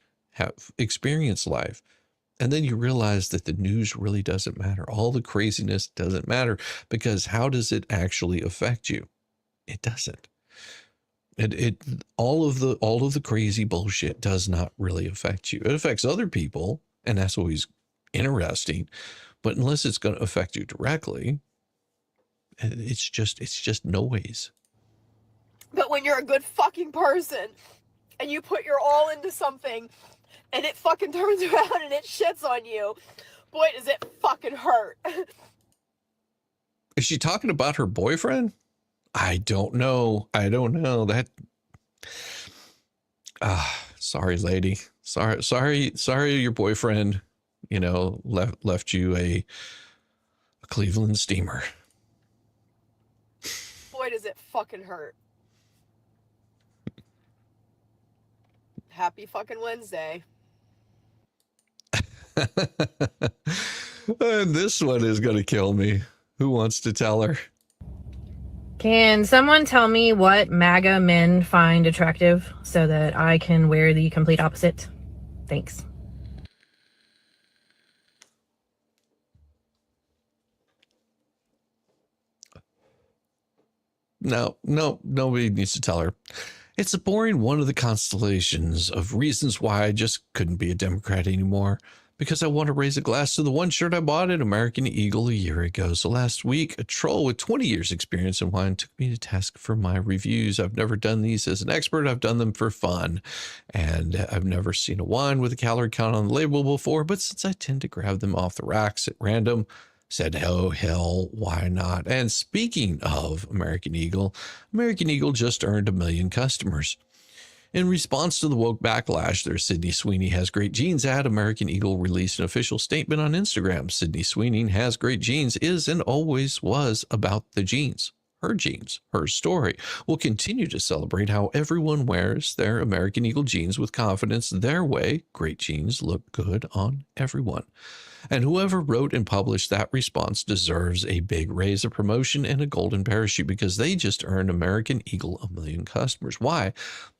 experience life. And then you realize that the news really doesn't matter. All the craziness doesn't matter, because how does it actually affect you? It doesn't. All of the crazy bullshit does not really affect you. It affects other people, and that's always interesting. But unless it's going to affect you directly, it's just noise. But when you're a good fucking person and you put your all into something and it fucking turns around and it shits on you, boy, does it fucking hurt. Is she talking about her boyfriend? I don't know. That. Sorry, lady. Sorry. Your boyfriend, left you a Cleveland steamer. Boy, does it fucking hurt. Happy fucking Wednesday. And this one is going to kill me. Who wants to tell her? Can someone tell me what MAGA men find attractive so that I can wear the complete opposite? Thanks. No, nobody needs to tell her. It's a boring one of the constellations of reasons why I just couldn't be a Democrat anymore. Because I want to raise a glass to the one shirt I bought at American Eagle a year ago. So last week, a troll with 20 years experience in wine took me to task for my reviews. I've never done these as an expert. I've done them for fun. And I've never seen a wine with a calorie count on the label before. But since I tend to grab them off the racks at random, said, oh, hell, why not? And speaking of American Eagle just earned 1 million customers. In response to the woke backlash, their Sydney Sweeney Has Great Genes ad, American Eagle released an official statement on Instagram. Sydney Sweeney Has Great Genes is and always was about the jeans. Her story. We'll continue to celebrate how everyone wears their American Eagle jeans with confidence their way. Great jeans look good on everyone. And whoever wrote and published that response deserves a big raise, a promotion, and a golden parachute, because they just earned American Eagle 1 million customers. Why?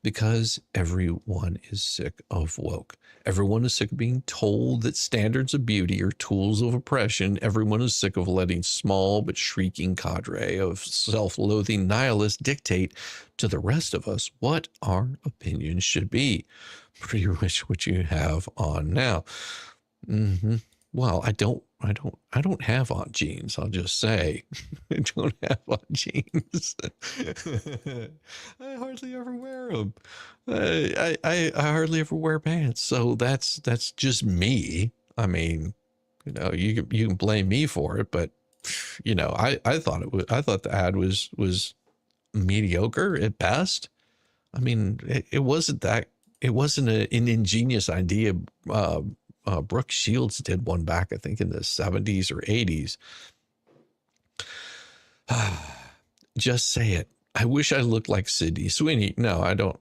Because everyone is sick of woke. Everyone is sick of being told that standards of beauty are tools of oppression. Everyone is sick of letting small but shrieking cadre of self-loathing nihilists dictate to the rest of us what our opinions should be. Pretty much what you have on now. Well, I don't have on jeans. I'll just say, I don't have on jeans. I hardly ever wear them. I hardly ever wear pants. So that's just me. I mean, you can blame me for it, but I thought the ad was mediocre at best. I mean, it wasn't an ingenious idea. Brooke Shields did one back, I think, in the 70s or 80s. Just say it. I wish I looked like Sydney Sweeney. No, I don't.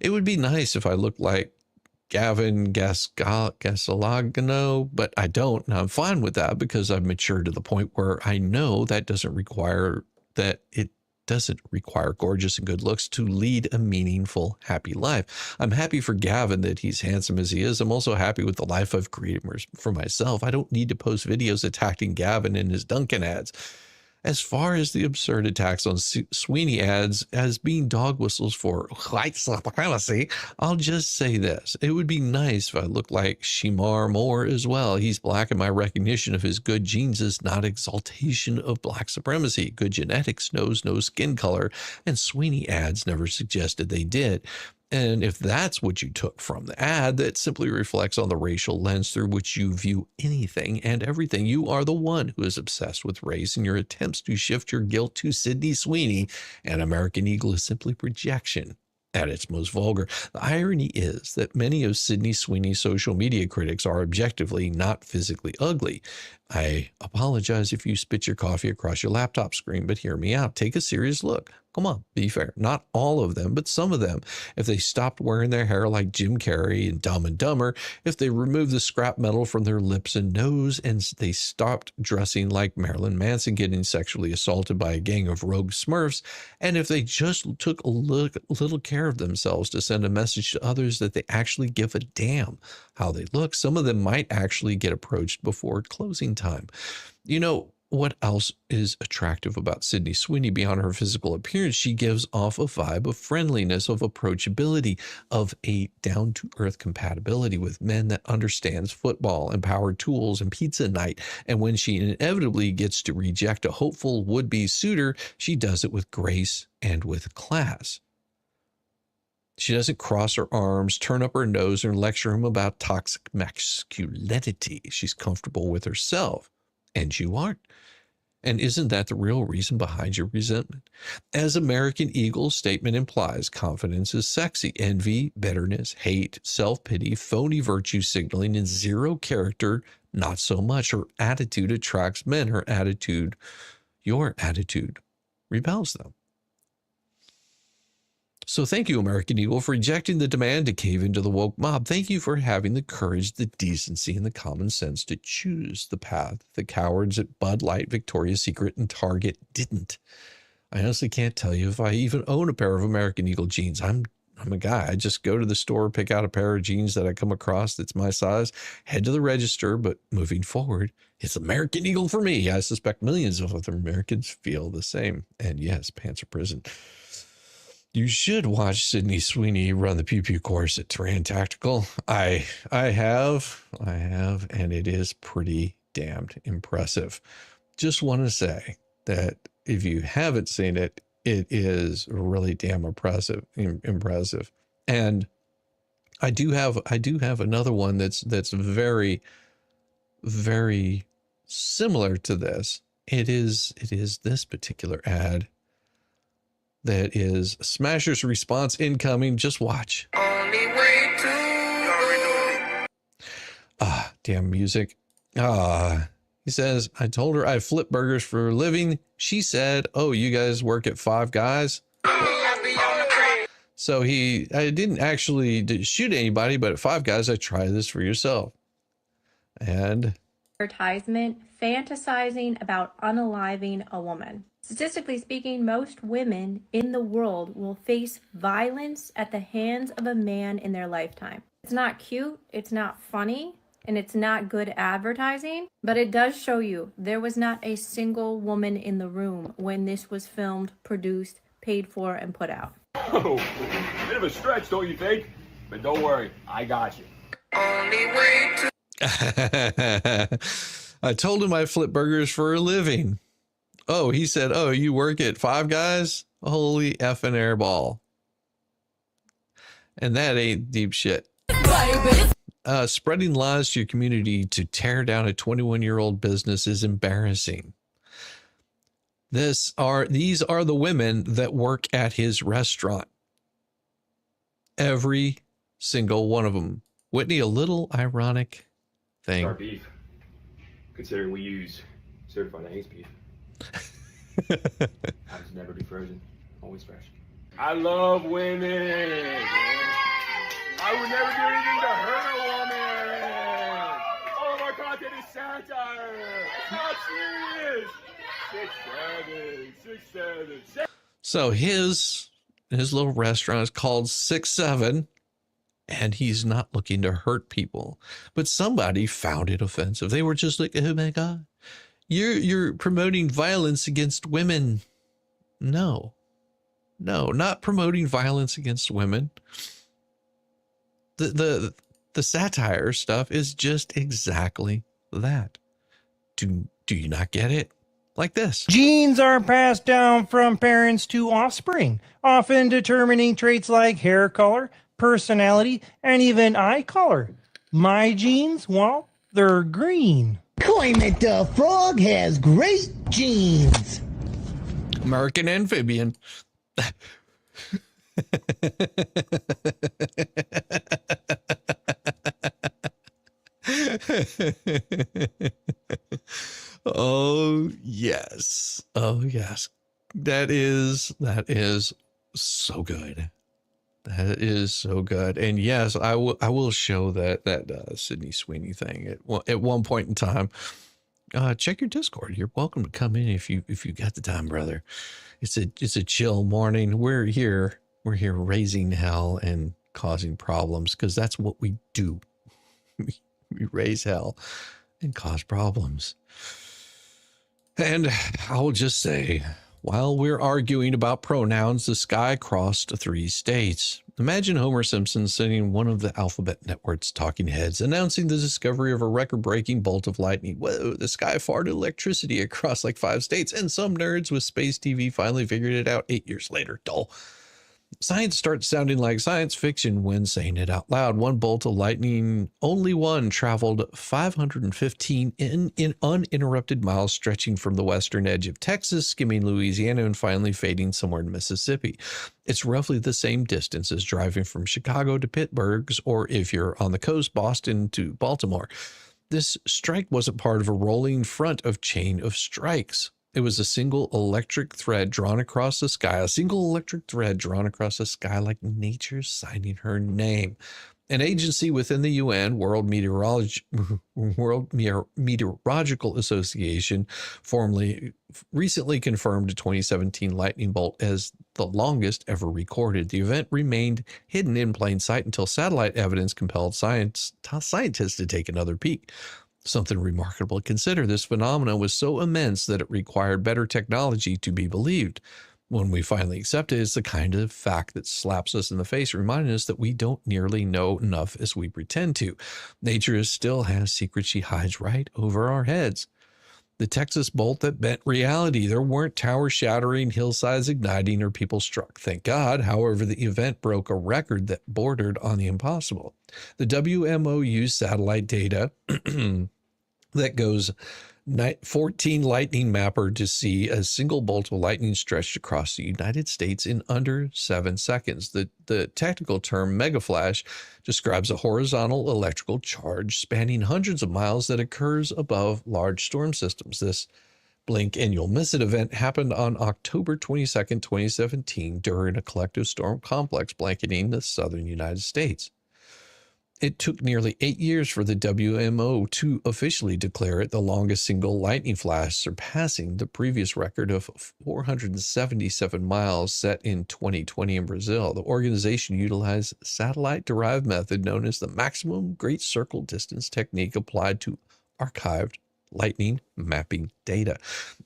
It would be nice if I looked like Gavin Gasolagano, but I don't. And I'm fine with that because I've matured to the point where I know that doesn't require that it doesn't require gorgeous and good looks to lead a meaningful, happy life. I'm happy for Gavin that he's handsome as he is. I'm also happy with the life I've created for myself. I don't need to post videos attacking Gavin in his Dunkin' ads. As far as the absurd attacks on Sweeney ads as being dog whistles for white supremacy, I'll just say this. It would be nice if I looked like Shemar Moore as well. He's black, and my recognition of his good genes is not exaltation of black supremacy. Good genetics knows no skin color, and Sweeney ads never suggested they did. And if that's what you took from the ad, that simply reflects on the racial lens through which you view anything and everything. You are the one who is obsessed with race, and your attempts to shift your guilt to Sydney Sweeney and American Eagle is simply projection at its most vulgar. The irony is that many of Sydney Sweeney's social media critics are objectively not physically ugly. I apologize if you spit your coffee across your laptop screen, but hear me out. Take a serious look. Come on, be fair. Not all of them, but some of them. If they stopped wearing their hair like Jim Carrey and Dumb and Dumber, if they removed the scrap metal from their lips and nose, and they stopped dressing like Marilyn Manson getting sexually assaulted by a gang of rogue Smurfs, and if they just took a little care of themselves to send a message to others that they actually give a damn how they look, some of them might actually get approached before closing time. You know, what else is attractive about Sydney Sweeney beyond her physical appearance? She gives off a vibe of friendliness, of approachability, of a down-to-earth compatibility with men that understands football and power tools and pizza night. And when she inevitably gets to reject a hopeful would-be suitor, she does it with grace and with class. She doesn't cross her arms, turn up her nose, and lecture him about toxic masculinity. She's comfortable with herself, and you aren't. And isn't that the real reason behind your resentment? As American Eagle's statement implies, confidence is sexy. Envy, bitterness, hate, self-pity, phony virtue signaling, and zero character, not so much. Her attitude attracts men. Her attitude, your attitude, repels them. So thank you, American Eagle, for rejecting the demand to cave into the woke mob. Thank you for having the courage, the decency, and the common sense to choose the path the cowards at Bud Light, Victoria's Secret, and Target didn't. I honestly can't tell you if I even own a pair of American Eagle jeans. I'm a guy. I just go to the store, pick out a pair of jeans that I come across that's my size, head to the register, but moving forward, it's American Eagle for me. I suspect millions of other Americans feel the same. And yes, pants are prison. You should watch Sydney Sweeney run the pew-pew course at Terrain Tactical. I have, and it is pretty damned impressive. Just want to say that if you haven't seen it, it is really damn impressive. And I do have another one that's very, very similar to this. It is this particular ad. That is Smasher's response incoming. Just watch. Only way to damn music. He says, I told her I flip burgers for a living. She said, oh, you guys work at Five Guys? So I didn't actually shoot anybody, but at Five Guys, I try this for yourself. And advertisement fantasizing about unaliving a woman. Statistically speaking, most women in the world will face violence at the hands of a man in their lifetime. It's not cute, it's not funny, and it's not good advertising, but it does show you there was not a single woman in the room when this was filmed, produced, paid for, and put out. Oh, bit of a stretch, don't you think? But don't worry, I got you. Only way to... I told him I flip burgers for a living. Oh, he said, oh, you work at Five Guys? Holy effing airball. And that ain't deep shit. Spreading lies to your community to tear down a 21-year-old business is embarrassing. These are the women that work at his restaurant. Every single one of them. Whitney, a little ironic thing. Our beef, considering we use certified Angus beef. Happens never be frozen, always fresh. I love women. I would never do anything to hurt a woman. All of our content is satire. It's not serious. 6'7", 6'7". So his little restaurant is called 6-7, and he's not looking to hurt people. But somebody found it offensive. They were just like, oh my God, you're promoting violence against women. No, not promoting violence against women. The satire stuff is just exactly that. Do you not get it? Like this. Genes are passed down from parents to offspring, often determining traits like hair color, personality, and even eye color. My genes, well, they're green. Climate the Frog has great genes. American amphibian. Oh yes. Oh yes. That is so good. That is so good. And yes, I will show that Sydney Sweeney thing at one point in time. Check your Discord. You're welcome to come in if you got the time, brother. It's a chill morning. We're here raising hell and causing problems because that's what we do. We raise hell and cause problems. And I'll just say, while we're arguing about pronouns, the sky crossed 3 states. Imagine Homer Simpson sitting in one of the Alphabet Network's talking heads, announcing the discovery of a record-breaking bolt of lightning. Whoa, the sky farted electricity across like 5 states, and some nerds with space TV finally figured it out 8 years later. Dull. Science starts sounding like science fiction when saying it out loud. One bolt of lightning, only one, traveled 515 in uninterrupted miles, stretching from the western edge of Texas, skimming Louisiana, and finally fading somewhere in Mississippi. It's roughly the same distance as driving from Chicago to Pittsburgh, or if you're on the coast, Boston to Baltimore. This strike wasn't part of a rolling front of chain of strikes. It was a single electric thread drawn across the sky, like nature signing her name. An agency within the UN, World Meteorological Association, recently confirmed a 2017 lightning bolt as the longest ever recorded. The event remained hidden in plain sight until satellite evidence compelled scientists to take another peek. Something remarkable to consider. This phenomenon was so immense that it required better technology to be believed. When we finally accept it, it's the kind of fact that slaps us in the face, reminding us that we don't nearly know enough as we pretend to. Nature still has secrets she hides right over our heads. The Texas bolt that bent reality. There weren't towers shattering, hillsides igniting, or people struck, thank God. However, the event broke a record that bordered on the impossible. The WMO used satellite data that goes 14 lightning mapper to see a single bolt of lightning stretched across the United States in under 7 seconds. The technical term megaflash describes a horizontal electrical charge spanning hundreds of miles that occurs above large storm systems. This blink and you'll miss it event happened on October 22nd, 2017 during a collective storm complex blanketing the southern United States. It took nearly 8 years for the WMO to officially declare it the longest single lightning flash, surpassing the previous record of 477 miles set in 2020 in Brazil. The organization utilized a satellite-derived method known as the maximum great circle distance technique applied to archived lightning mapping data.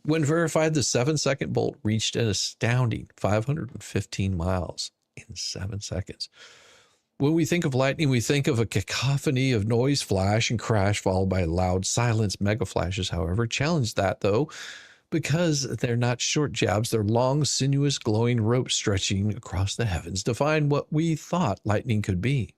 When verified, the 7-second bolt reached an astounding 515 miles in 7 seconds. When we think of lightning, we think of a cacophony of noise, flash, and crash, followed by loud silence. Mega flashes, however, challenge that, though, because they're not short jabs. They're long, sinuous, glowing ropes stretching across the heavens to find what we thought lightning could be.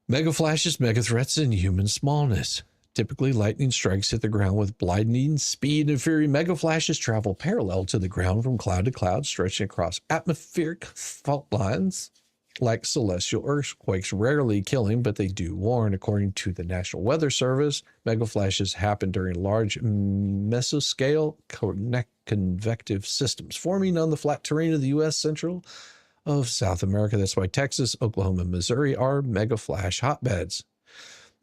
Mega flashes, mega threats, and human smallness. Typically, lightning strikes hit the ground with blinding speed and fury. Mega flashes travel parallel to the ground from cloud to cloud, stretching across atmospheric fault lines like celestial earthquakes, rarely killing, but they do warn. According to the National Weather Service, mega flashes happen during large mesoscale convective systems forming on the flat terrain of the U.S. Central of South America. That's why Texas, Oklahoma, and Missouri are mega flash hotbeds.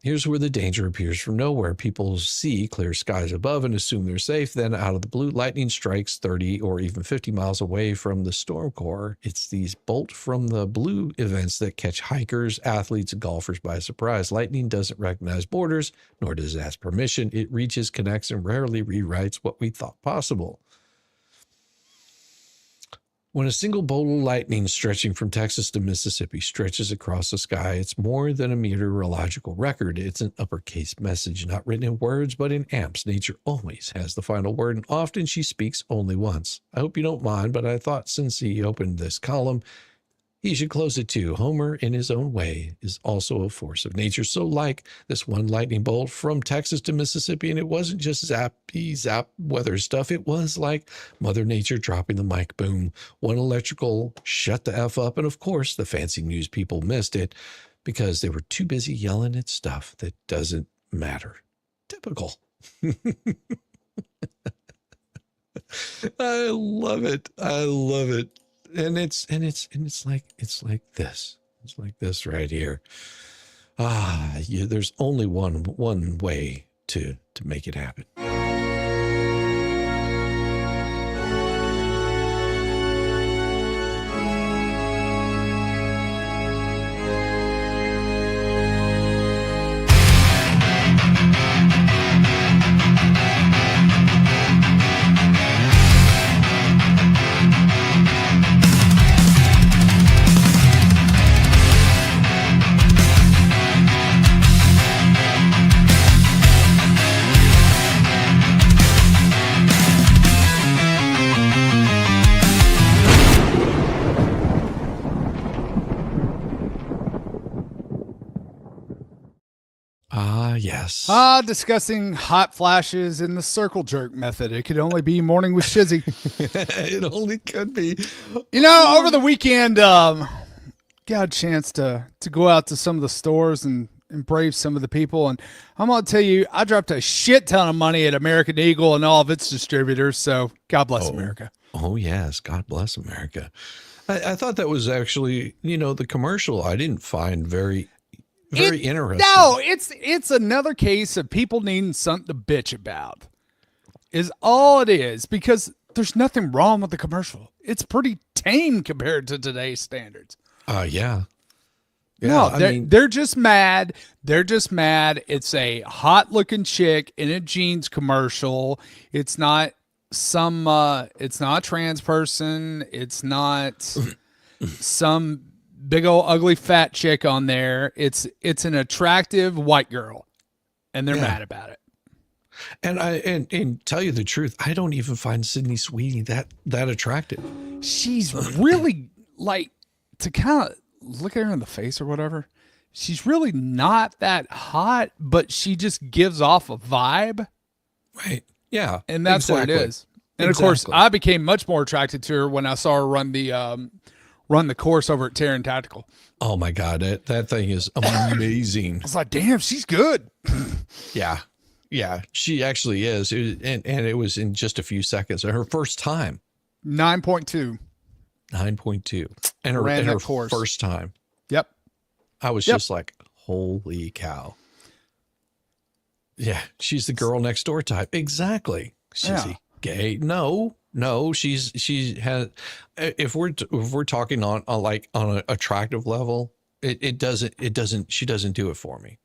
Here's where the danger appears from nowhere. People see clear skies above and assume they're safe. Then out of the blue, lightning strikes 30 or even 50 miles away from the storm core. It's these bolt from the blue events that catch hikers, athletes, and golfers by surprise. Lightning doesn't recognize borders, nor does it ask permission. It reaches, connects, and rarely rewrites what we thought possible. When a single bolt of lightning stretching from Texas to Mississippi stretches across the sky, it's more than a meteorological record. It's an uppercase message, not written in words, but in amps. Nature always has the final word, and often she speaks only once. I hope you don't mind, but I thought since he opened this column, he should close it too. Homer, in his own way, is also a force of nature. So like this one lightning bolt from Texas to Mississippi, and it wasn't just zappy zap weather stuff. It was like Mother Nature dropping the mic boom. One electrical shut the F up. And of course, the fancy news people missed it because they were too busy yelling at stuff that doesn't matter. Typical. I love it. I love it. And it's like this. It's like this right here. There's only one way to make it happen. Yes. Discussing hot flashes in the circle jerk method. It could only be Morning with Shizzy. It only could be. You know, over the weekend, got a chance to go out to some of the stores and brave some of the people. And I'm going to tell you, I dropped a shit ton of money at American Eagle and all of its distributors. So God bless America. Oh, yes. God bless America. I thought that was actually, the commercial I didn't find very interesting. No, it's another case of people needing something to bitch about is all it is, because there's nothing wrong with the commercial. It's pretty tame compared to today's standards. Yeah. No, they're just mad. They're just mad. It's a hot looking chick in a jeans commercial. It's not it's not a trans person. It's not some big old ugly fat chick on there. It's an attractive white girl, and they're mad about it. And tell you the truth, I don't even find Sydney Sweeney that attractive. She's really, like, to kind of look at her in the face or whatever, she's really not that hot, but she just gives off a vibe. Right. Yeah. And that's what it is. And of course, I became much more attracted to her when I saw her run the course over at Terran Tactical. Oh my God, that thing is amazing. I was like, damn, she's good. Yeah, she actually is. And it was in just a few seconds. Her first time. 9.2. 9.2. And her first time. Yep. I was just like, holy cow. Yeah, she's the girl next door type. Exactly. She's gay. No, she has, if we're talking on an attractive level, she doesn't do it for me.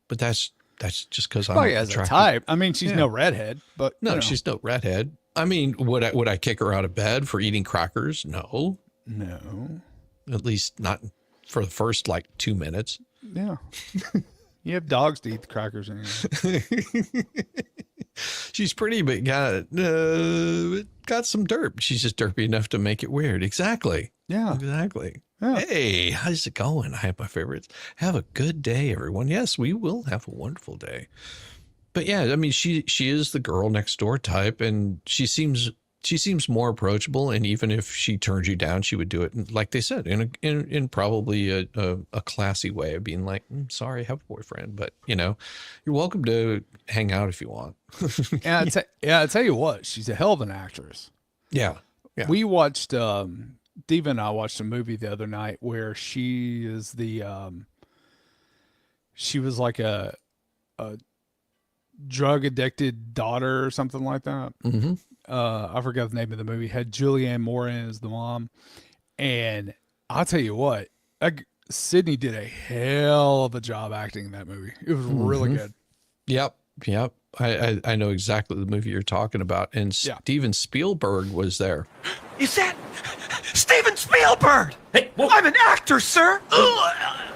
But that's just because I'm as a type. I mean, she's no redhead, but no, she's no redhead. I mean, would I kick her out of bed for eating crackers? No. At least not for the first 2 minutes. Yeah. You have dogs to eat the crackers anyway. She's pretty, but got some dirt. She's just derpy enough to make it weird. Exactly. Yeah. Exactly. Yeah. Hey, how's it going? I have my favorites. Have a good day, everyone. Yes, we will have a wonderful day. But yeah, I mean, she is the girl next door type, and she seems more approachable. And even if she turns you down, she would do it, like they said, in probably a classy way of being like, sorry, I have a boyfriend, but you're welcome to hang out if you want. I tell you what, she's a hell of an actress. Yeah. We watched, Diva and I watched a movie the other night where she is she was like a drug addicted daughter or something like that. Mm-hmm. I forgot the name of the movie. Had Julianne Moore in as the mom, and I'll tell you what, Sydney did a hell of a job acting in that movie. It was really good. Yep. I know exactly the movie you're talking about, and Steven Spielberg was there. Is that Steven Spielberg? Hey, I'm an actor, sir.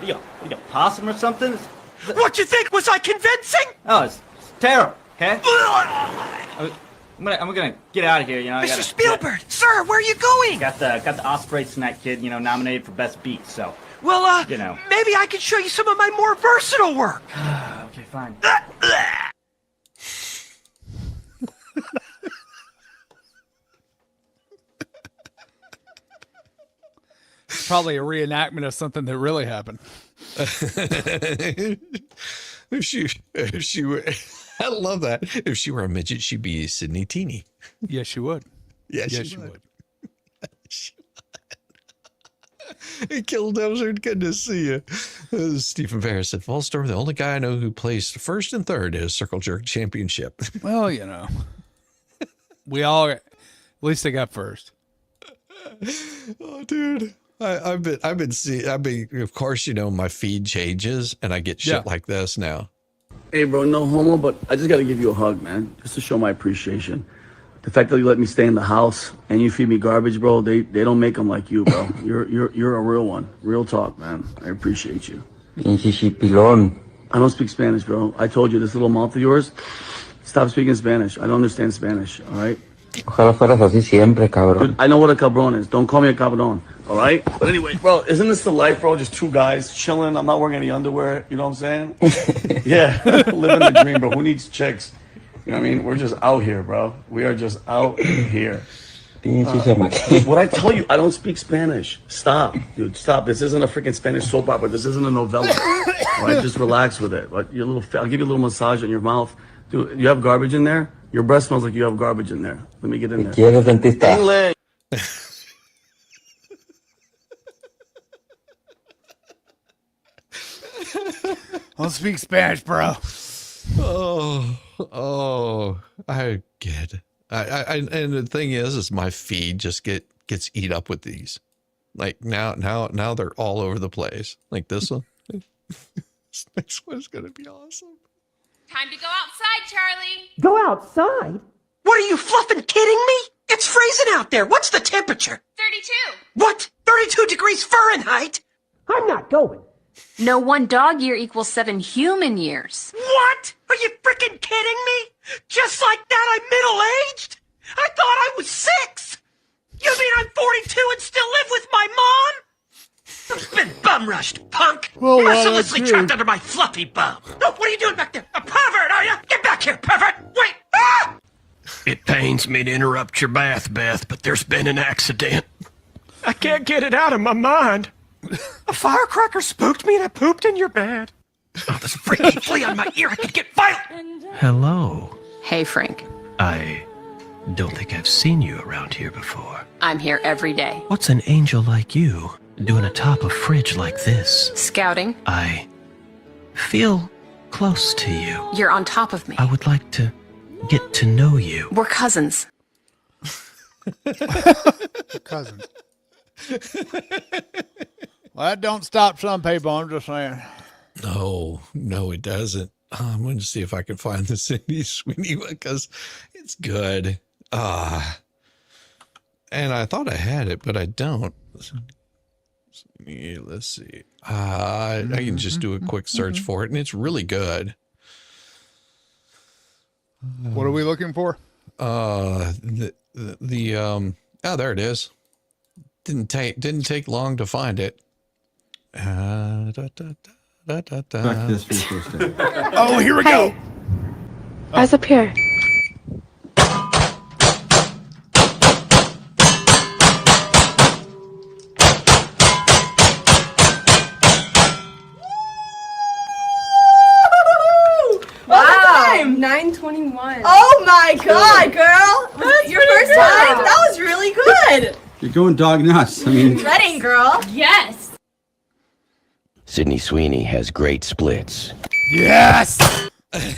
You got possum or something? What you think? Was I convincing? Oh, it's terrible. Okay. I'm gonna get out of here. You know, Mr. Spielberg, sir, where are you going? Got the Osprey Snack Kid, nominated for Best Beat. So. Well, maybe I can show you some of my more versatile work. Okay, fine. It's probably a reenactment of something that really happened. If she were, I love that. If she were a midget, she'd be Sydney Teeny. Yes, she would. Yes, she would. Hey, Kill Desert, good to see you. Stephen Ferris said, False Store, the only guy I know who placed first and third is Circle Jerk Championship. Well, we all, at least they got first. Oh, dude. I've been seeing, of course, my feed changes and I get shit like this now. Hey, bro, no homo, but I just got to give you a hug, man, just to show my appreciation. The fact that you let me stay in the house and you feed me garbage, bro, they don't make them like you, bro. You're a real one. Real talk, man. I appreciate you. I don't speak Spanish, bro. I told you, this little mouth of yours, stop speaking Spanish. I don't understand Spanish, all right? Ojalá fueras así siempre, cabrón. Dude, I know what a cabron is. Don't call me a cabron, all right? But anyway, bro, isn't this the life, bro? Just two guys chilling. I'm not wearing any underwear. You know what I'm saying? Yeah, living the dream, bro. Who needs chicks? You know what I mean? We're just out here, bro. We are just out here. What I tell you, I don't speak Spanish. Stop, dude. Stop. This isn't a freaking Spanish soap opera. This isn't a novella. All right, just relax with it. But I'll give you a little massage on your mouth. Dude, you have garbage in there? Your breath smells like you have garbage in there. Let me get in there. English. I don't speak Spanish, bro. Oh, I get it. And the thing is my feed just gets eat up with these. Like now they're all over the place. Like this one. This next one's gonna be awesome. Time to go outside, Charlie. Go outside? What, are you fluffing kidding me? It's freezing out there. What's the temperature? 32. What? 32 degrees Fahrenheit? I'm not going. No, 1 dog year equals 7 human years. What? Are you freaking kidding me? Just like that, I'm middle-aged? I thought I was 6. You mean I'm 42 and still live with my mom? I've been bum-rushed, punk. Well, mercilessly trapped under my fluffy bum. Oh, what are you doing back there? A pervert, are you? Get back here, pervert. Wait. Ah! It pains me to interrupt your bath, Beth, but there's been an accident. I can't get it out of my mind. A firecracker spooked me and I pooped in your bed. Oh, this freaky flea on my ear, I could get violent. Hello. Hey, Frank. I don't think I've seen you around here before. I'm here every day. What's an angel like you doing atop a fridge like this? Scouting. I feel close to you. You're on top of me. I would like to get to know you. We're cousins. Cousins. Well, that don't stop some people, I'm just saying. No, it doesn't. I'm going to see if I can find the Cindy Sweeney one because it's good. And I thought I had it, but I don't. Let's see. I can just do a quick search for it, and it's really good. What are we looking for? Oh, there it is. Didn't take long to find it. Back to this first day. Oh, here we go. Eyes up here. Wow. 9:21. Oh my God, girl! Your first time? That was really good. You're going dog nuts. I mean, Ready, girl? Yes. Sydney Sweeney has great splits. Yes! Those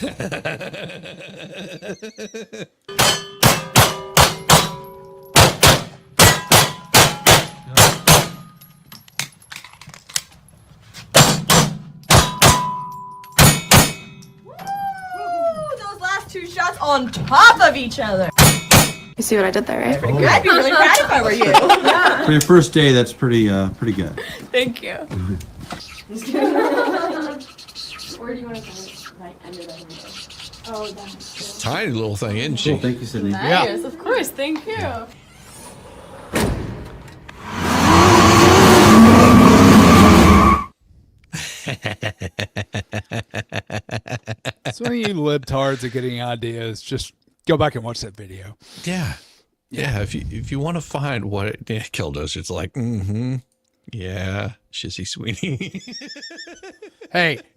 last two shots on top of each other. You see what I did there, right? Pretty good. I'd be really proud if I were you. Yeah. For your first day, that's pretty good. Thank you. Where do you want to find it? Right under the window. Oh, that's Tiny little thing, isn't she? Cool, thank you, Sydney. nice. Of course. Thank you. So when you libtards are getting ideas, just go back and watch that video. Yeah. Yeah. If you want to find what it killed us, it's like, yeah, Shizzy Sweeney.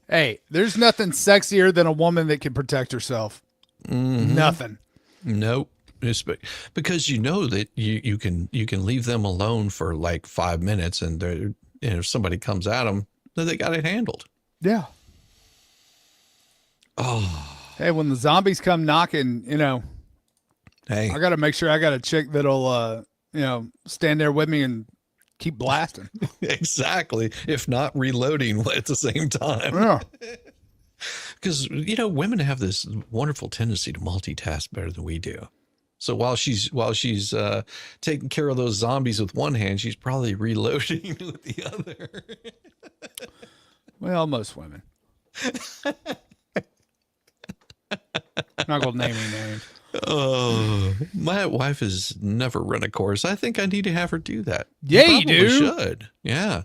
Hey, there's nothing sexier than a woman that can protect herself. Nothing. Nope. Because you know that you can leave them alone for like 5 minutes, and if somebody comes at them, then they got it handled. Yeah. Oh. Hey, when the zombies come knocking, hey, I got to make sure I got a chick that'll, stand there with me and keep blasting. Exactly. If not reloading at the same time. Yeah. Because, women have this wonderful tendency to multitask better than we do. So while she's taking care of those zombies with one hand, she's probably reloading with the other. Well, most women. Not gonna name any names. Oh, my wife has never run a course. I think I need to have her do that. Yeah, you Probably do. Should. Yeah,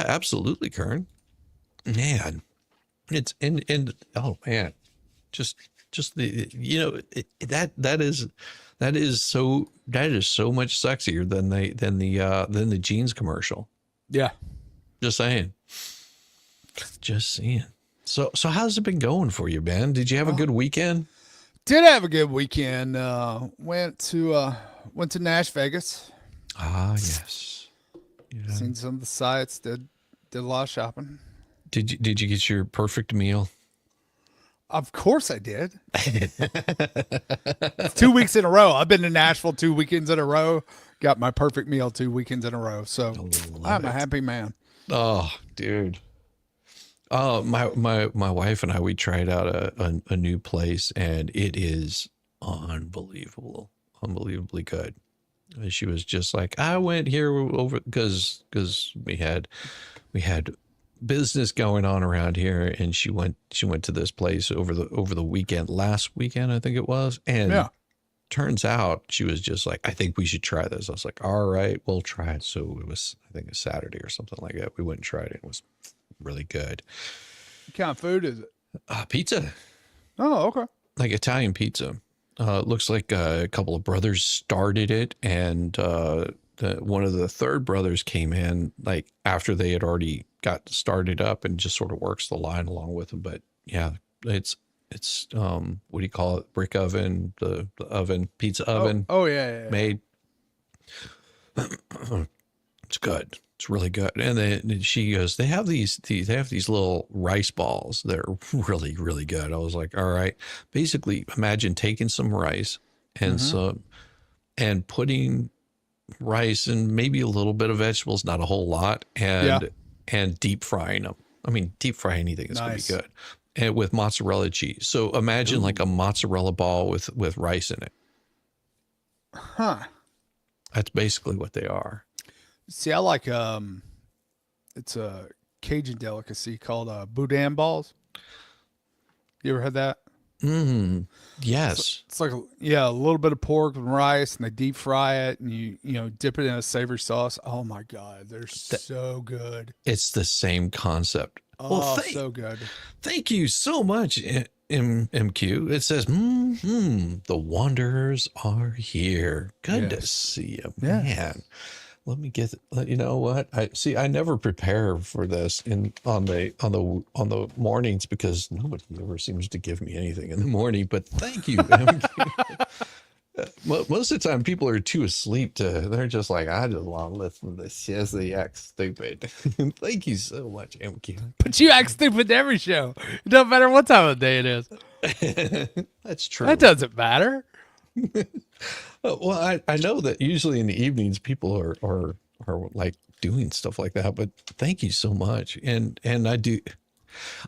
absolutely, Kern. Man, it's and oh man, just the that is so much sexier than the jeans commercial. Yeah, just saying. So how's it been going for you, man? Did you have a good weekend? Did have a good weekend. Went to Nash Vegas. Ah, yes. Yeah. Seen some of the sights. Did a lot of shopping. Did you get your perfect meal? Of course I did. It's 2 weeks in a row. I've been to Nashville 2 weekends in a row. Got my perfect meal 2 weekends in a row. So I'm a happy man. Oh, dude. My wife and I, we tried out a new place, and it is unbelievably good. And she was just like, I went here over because we had business going on around here, and she went to this place over the weekend, last weekend I think it was, and turns out she was just like, I think we should try this. I was like, all right, we'll try it. So it was, I think, a Saturday or something like that. We went and tried it. It was really good. What kind of food is it? Pizza. Oh, okay. Like Italian pizza. Looks like a couple of brothers started it, and one of the third brothers came in like after they had already got started up and just sort of works the line along with them. But yeah, it's what do you call it? Brick oven, the oven, pizza oven. Oh yeah. Made. It's good. It's really good. And then she goes, they have these little rice balls that are really, really good. I was like, all right. Basically, imagine taking some rice and putting rice and maybe a little bit of vegetables, not a whole lot, and deep frying them. I mean, deep fry anything is going to be good. And with mozzarella cheese. So imagine like a mozzarella ball with rice in it. Huh. That's basically what they are. See, I like it's a Cajun delicacy called boudin balls. You ever had that? Yes. It's like a little bit of pork and rice, and they deep fry it, and you dip it in a savory sauce. Oh my God, they're so good. It's the same concept. Oh, so good. Thank you so much, MQ. It says, the Wanderers are here. Good to see you, man. Let me get. You know what? I never prepare for this on the mornings because nobody ever seems to give me anything in the morning. But thank you, MQ. Most of the time, people are too asleep they're just like, I just want to listen to this. Yes, they act stupid. Thank you so much, MQ. But you act stupid every show. It doesn't matter what time of day it is. That's true. That doesn't matter. Well, I know that usually in the evenings, people are like doing stuff like that, but thank you so much. And I do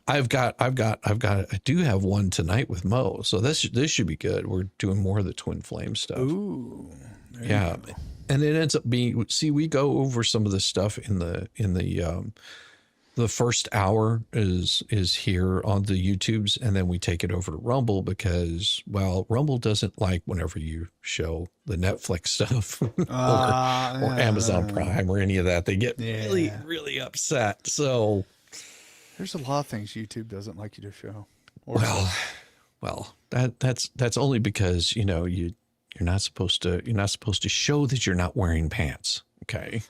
have one tonight with Mo, so this should be good. We're doing more of the twin flame stuff. Ooh, yeah, and it ends up being. See, we go over some of the stuff in the first hour is here on the YouTubes, and then we take it over to Rumble because, well, Rumble doesn't like whenever you show the Netflix stuff or Amazon Prime or any of that. They get really, really upset. So. There's a lot of things YouTube doesn't like you to show. Well, that's only because you're not supposed to show that you're not wearing pants. Okay.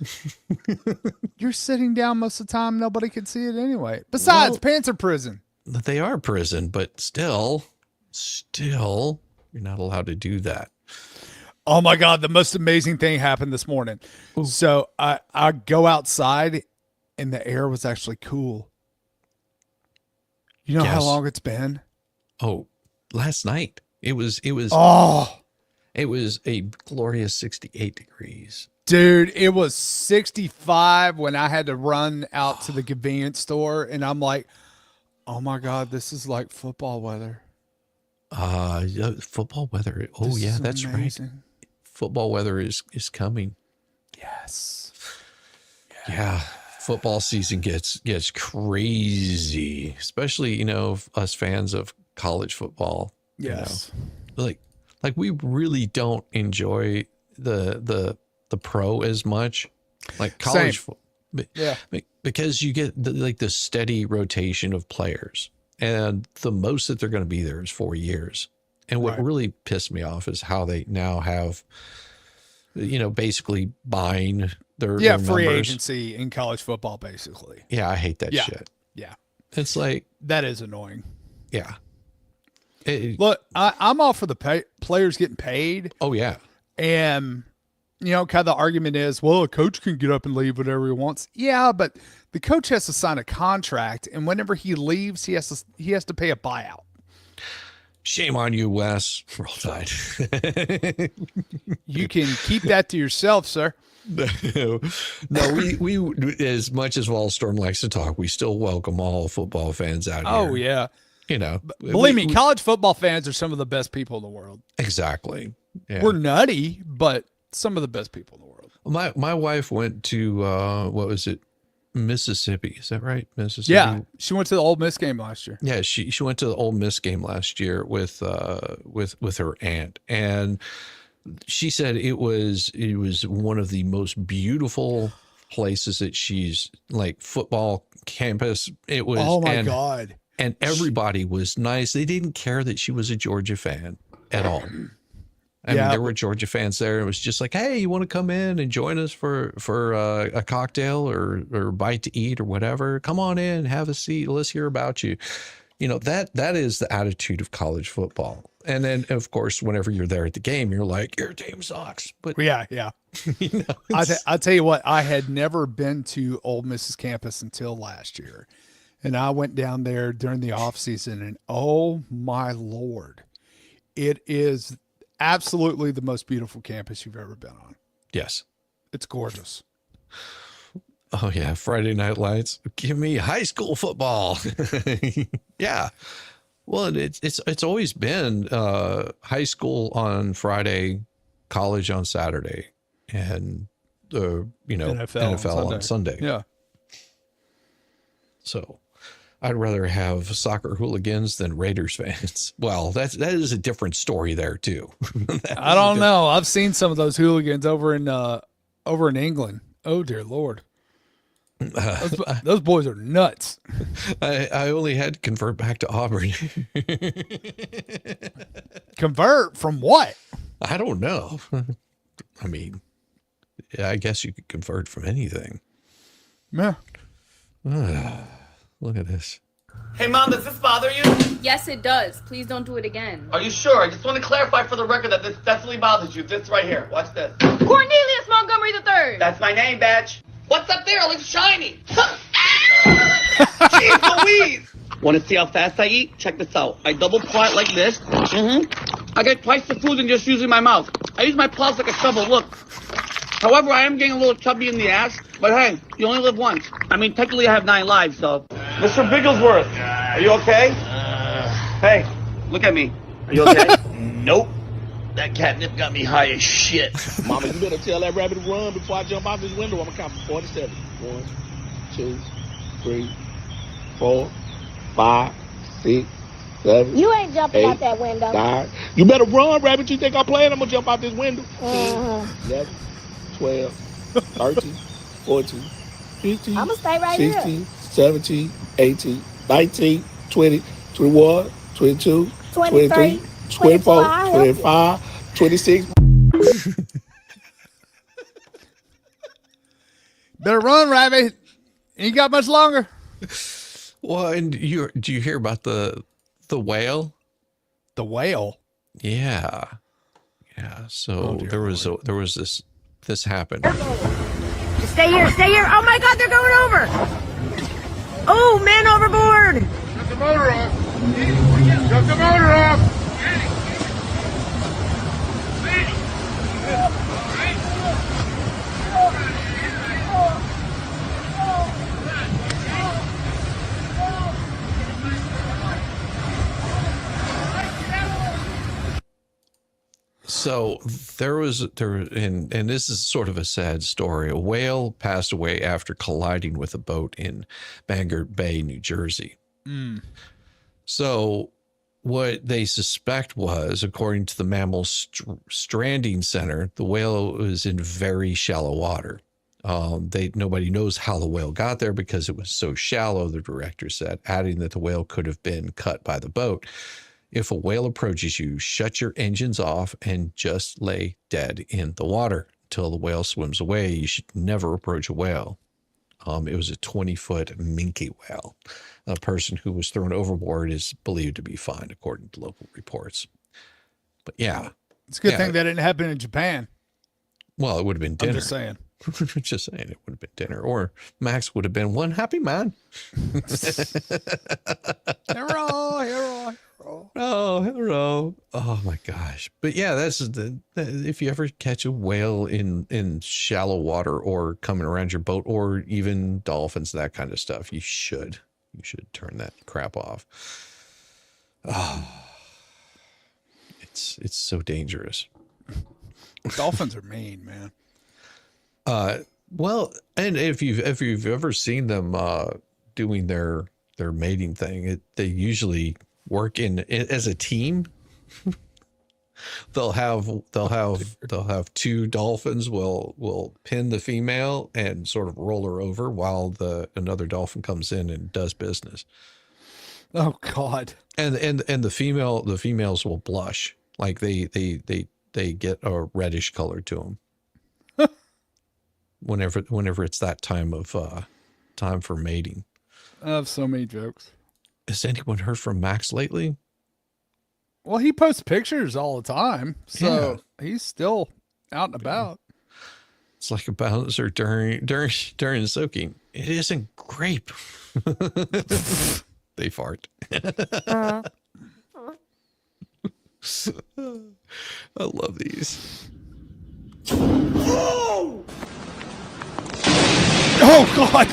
You're sitting down most of the time. Nobody can see it anyway. Besides, pants are prison. They are prison, but still, you're not allowed to do that. Oh my God! The most amazing thing happened this morning. Ooh. So I go outside, and the air was actually cool. You know how long it's been? Oh, last night. It was a glorious 68 degrees. Dude, it was 65 when I had to run out to the convenience store, and I'm like, oh my God, this is like football weather. Football weather. Oh yeah, that's amazing. Right. Football weather is coming. Yes. Yeah. Football season gets crazy, especially us fans of college football. Yes, like we really don't enjoy the pro as much, like college football. Yeah, because you get the steady rotation of players, and the most that they're going to be there is 4 years. And what really pissed me off is how they now have, basically buying. Their free numbers. Agency in college football, basically. Yeah, I hate that shit. Yeah. It's like... That is annoying. Yeah. Look, I'm all for the players getting paid. Oh, yeah. And, kind of the argument is, well, a coach can get up and leave whatever he wants. Yeah, but the coach has to sign a contract, and whenever he leaves, he has to pay a buyout. Shame on you, Wes. Roll Tide. You can keep that to yourself, sir. No, we as much as Wallstorm likes to talk, we still welcome all football fans out here. Oh yeah, believe me, college football fans are some of the best people in the world. Exactly. Yeah. We're nutty, but some of the best people in the world. My wife went to what was it, Mississippi? Is that right, Mississippi? Yeah, she went to the Ole Miss game last year. Yeah, she went to the Ole Miss game last year with her aunt, and she said it was one of the most beautiful places that she's like football campus. It was, oh my God. And everybody was nice. They didn't care that she was a Georgia fan at all. I mean, there were Georgia fans there. It was just like, hey, you want to come in and join us for a cocktail or bite to eat or whatever? Come on in, have a seat. Let's hear about you. That is the attitude of college football. And then, of course, whenever you're there at the game, you're like, your team sucks. But yeah. I'll tell you what, I had never been to Ole Miss's campus until last year. And I went down there during the off season, and oh my Lord, it is absolutely the most beautiful campus you've ever been on. Yes. It's gorgeous. Oh yeah. Friday Night Lights. Give me high school football. Yeah. Well, it's always been high school on Friday, college on Saturday, and NFL on Sunday. Yeah. So, I'd rather have soccer hooligans than Raiders fans. Well, that is a different story there too. I don't know. I've seen some of those hooligans over in England. Oh dear Lord. Those boys are nuts. I only had to convert back to Auburn. Convert from what? I don't know. I mean, yeah, I guess you could convert from anything. Yeah. Look at this. Hey, Mom, does this bother you? Yes, it does. Please don't do it again. Are you sure? I just want to clarify for the record that this definitely bothers you. This right here. Watch this. Cornelius Montgomery III. That's my name, badge. What's up there? It looks shiny. Jeez Louise! Want to see how fast I eat? Check this out. I double paw it like this. I get twice the food than just using my mouth. I use my paws like a shovel. Look. However, I am getting a little chubby in the ass. But hey, you only live once. I mean, technically I have 9 lives, so. Mr. Bigglesworth, are you okay? Hey, look at me. Are you okay? Nope. That catnip got me high as shit. Mama, you better tell that rabbit to run before I jump out this window. I'm gonna count from 47. 1, 2, 3, 4, 5, 6, 7. You ain't jumping 8, out that window. 9. You better run, rabbit. You think I'm playing? I'm gonna jump out this window. 10, 11, 12, 13, 14, 15, I'ma stay right 16, here. 17, 18, 19, 20, 21, 22, 23, 24, 25, 26. Better run, rabbit. Ain't got much longer. Well, and do you hear about the whale? The whale? Yeah. Yeah. So there was this happened. Stay here, stay here. Oh my God, they're going over. Oh, man overboard. Shut the motor off. Shut the motor off. So and this is sort of a sad story. A whale passed away after colliding with a boat in Bangor Bay, New Jersey. So what they suspect was, according to the Mammal Stranding Center, the whale was in very shallow water. Nobody knows how the whale got there because it was so shallow, the director said, adding that the whale could have been cut by the boat. If a whale approaches you, shut your engines off and just lay dead in the water until the whale swims away. You should never approach a whale. It was a 20-foot minke whale. A person who was thrown overboard is believed to be fine, according to local reports. But yeah. It's a good thing that didn't happen in Japan. Well, it would have been dinner. I'm just saying. Just saying, it would have been dinner. Or Max would have been one happy man. Hero. Oh, hello. Oh my gosh. But yeah, that's if you ever catch a whale in shallow water or coming around your boat, or even dolphins, that kind of stuff, you should turn that crap off. Oh, it's so dangerous. Dolphins are mean, man. Well, and if you've ever seen them doing their mating thing, they usually work as a team. they'll have 2 dolphins will pin the female and sort of roll her over while another dolphin comes in and does business. Oh God. And the females will blush, like they get a reddish color to them. Whenever it's that time for mating. I have so many jokes. Has anyone heard from Max lately? Well, he posts pictures all the time, so he's still out and about. It's like a bouncer during soaking. It isn't grape. They fart. I love these. Oh! Oh God!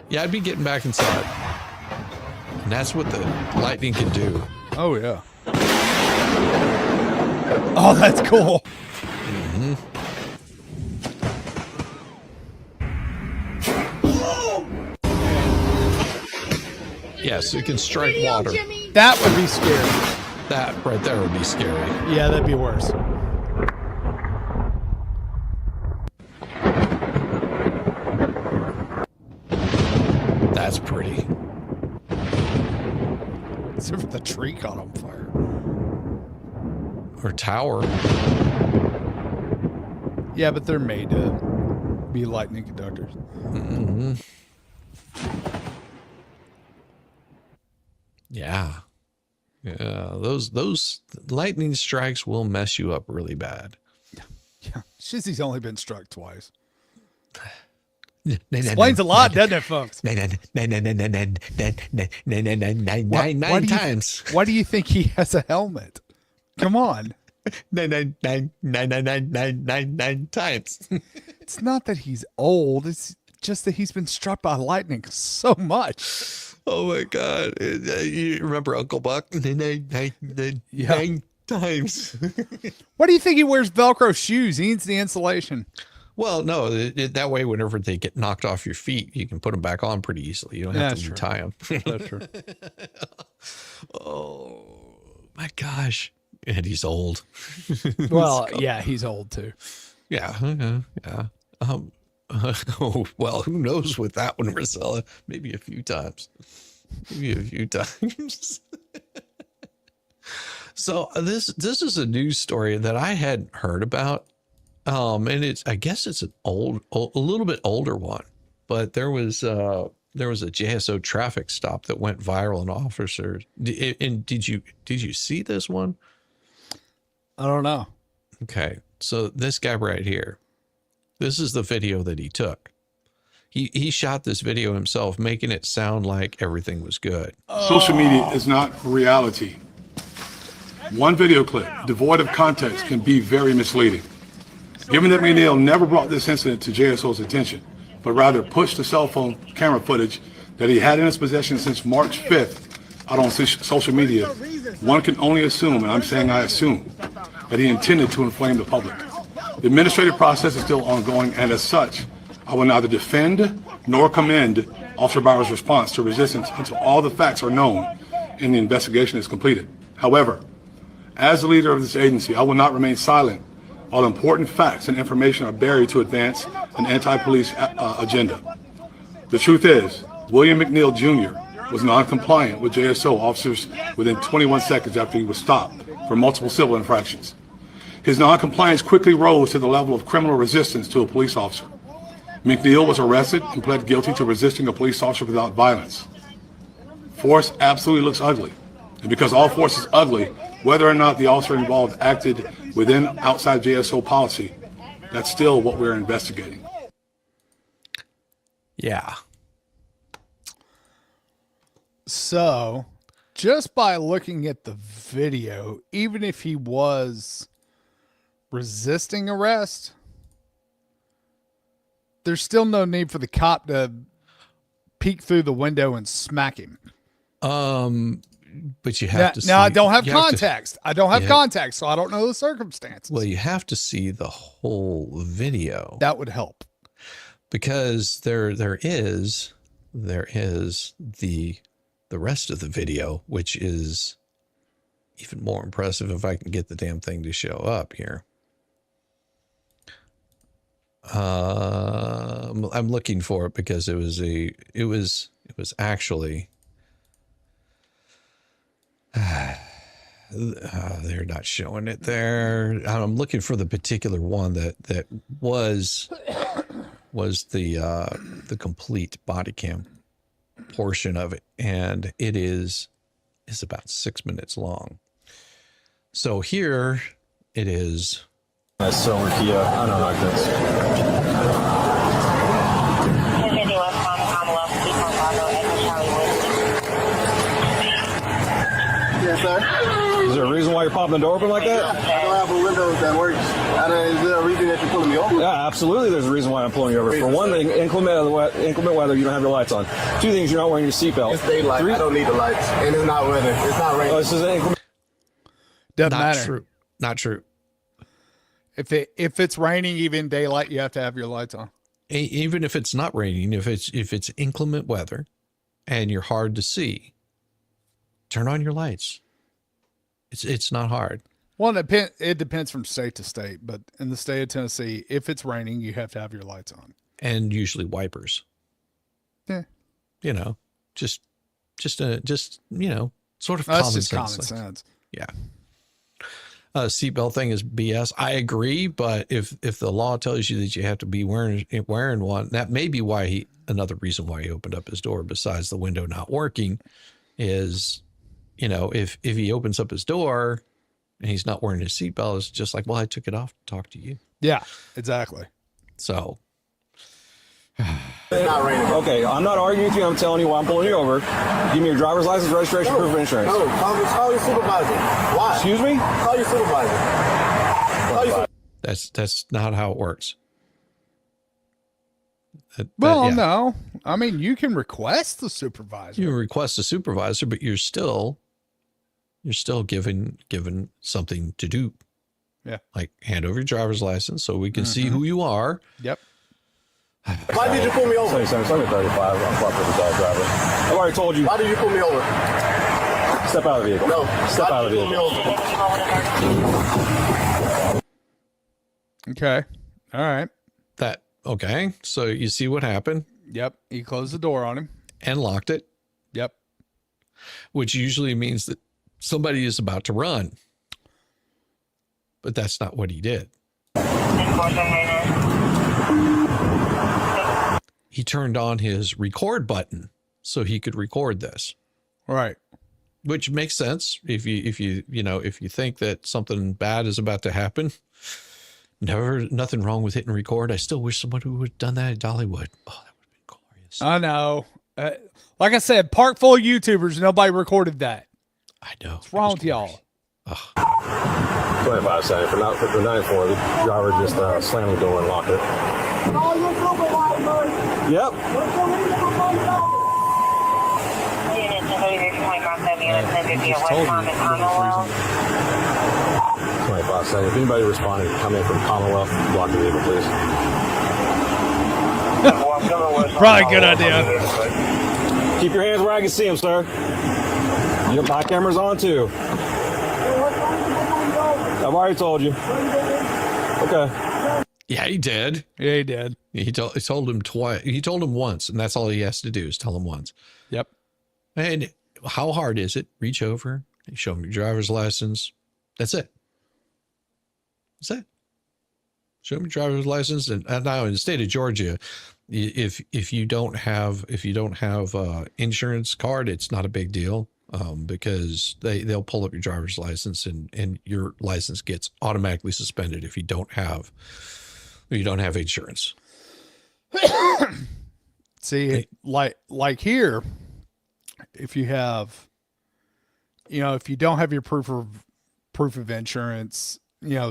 Yeah, I'd be getting back inside. And that's what the lightning can do. Oh, yeah. Oh, that's cool. Mm-hmm. Yes, it can strike water. That would be scary. That right there would be scary. Yeah, that'd be worse. That's pretty. Except for the tree caught on fire. Or tower. Yeah, but they're made to be lightning conductors. Mm-hmm. Yeah. Yeah, those lightning strikes will mess you up really bad. Yeah, Shizzy's only been struck twice. Explains a lot, doesn't it, folks? 9 times. Why do you think he has a helmet? Come on. 9 times. It's not that he's old. It's just that he's been struck by lightning so much. Oh my God. You remember Uncle Buck? 9 times. Why do you think he wears Velcro shoes? He needs the insulation. Well, no, that way, whenever they get knocked off your feet, you can put them back on pretty easily. You don't have to tie them. That's true. Oh my gosh. And he's old. Well, yeah, he's old too. Yeah. Yeah. Oh, well, who knows with that one, Rosella? Maybe a few times. So this is a news story that I hadn't heard about. And I guess it's a little bit older one, but there was a JSO traffic stop that went viral, and officers. And did you see this one? I don't know. Okay, so this guy right here, this is the video that he took. He shot this video himself, making it sound like everything was good. Social media is not reality. One video clip devoid of context can be very misleading. Given that McNeil never brought this incident to JSO's attention, but rather pushed the cell phone camera footage that he had in his possession since March 5th out on social media, one can only assume, and I'm saying I assume, that he intended to inflame the public. The administrative process is still ongoing, and as such, I will neither defend nor commend Officer Bauer's response to resistance until all the facts are known and the investigation is completed. However, as the leader of this agency, I will not remain silent while important facts and information are buried to advance an anti-police agenda. The truth is, William McNeil Jr. was non-compliant with JSO officers within 21 seconds after he was stopped for multiple civil infractions. His non-compliance quickly rose to the level of criminal resistance to a police officer. McNeil was arrested and pled guilty to resisting a police officer without violence. Force absolutely looks ugly. And because all force is ugly, whether or not the officer involved acted within outside JSO policy, that's still what we're investigating. Yeah. So, just by looking at the video, even if he was resisting arrest, there's still no need for the cop to peek through the window and smack him. But you have to see. Now, I don't have context. I don't have context, so I don't know the circumstances. Well, you have to see the whole video. That would help. Because there is the rest of the video, which is even more impressive if I can get the damn thing to show up here. I'm looking for it because it was actually they're not showing it there. I'm looking for the particular one that was the complete body cam portion of it, and it is about 6 minutes long. So here it is. So Kia, I don't like this. Yes, sir. Is there a reason why you're popping the door open like that? I don't have a window that works. Is there a reason that you're pulling me over? Yeah, absolutely. There's a reason why I'm pulling you over. For one thing, inclement weather, you don't have your lights on. Two things, you're not wearing your seatbelt. It's daylight. I don't need the lights, and it's not weather. It's not raining. Oh, this is inclement. Doesn't Not matter. true. Not true. If it's raining, even daylight, you have to have your lights on. Even if it's not raining, if it's inclement weather, and you're hard to see, turn on your lights. It's not hard. Well, it depends from state to state, but in the state of Tennessee, if it's raining, you have to have your lights on. And usually wipers. Yeah. You know, just sort of That's common just sense. common sense. Yeah. seatbelt thing is BS. I agree, but if the law tells you that you have to be wearing one, that may be why another reason why he opened up his door besides the window not working is, if he opens up his door and he's not wearing his seatbelt, it's just like, well, I took it off to talk to you. Yeah, exactly. So. Okay, I'm not arguing with you. I'm telling you why I'm pulling you over. Give me your driver's license, registration, proof of insurance. No, call your supervisor. Why? Excuse me? Call your supervisor. That's not how it works. No. I mean, you can request the supervisor. You request a supervisor, but you're still given something to do. Yeah. Like hand over your driver's license so we can see who you are. Yep. Why did you pull me over? 37, 35. I'm proper driver. I've already told you. Why did you pull me over? Step out of the vehicle. No. Step out of the vehicle. Okay. All right. Okay. So you see what happened? Yep. He closed the door on him. And locked it. Yep. Which usually means that somebody is about to run. But that's not what he did. He turned on his record button so he could record this. Right. Which makes sense if you think that something bad is about to happen. Nothing wrong with hitting record. I still wish somebody would have done that at Dollywood. Oh, that would have been glorious. I know. Like I said, park full of YouTubers. Nobody recorded that. I know. What's wrong with y'all? 25 seconds. For 9-4, the driver just slammed the door and locked it. Yep. If anybody responding, come in from Commonwealth, block the vehicle, please. Probably a good idea. Keep your hands where I can see them, sir. My camera's on too. I've already told you. Okay. Yeah, he did. Yeah, he did. He told him twice. He told him once, and that's all he has to do is tell him once. Yep. And how hard is it? Reach over, show him your driver's license. That's it. That's it. Show him your driver's license. And now in the state of Georgia, if you don't have insurance card, it's not a big deal. Because they'll pull up your driver's license and your license gets automatically suspended if you don't have insurance. See, like here, if you have, if you don't have your proof of insurance,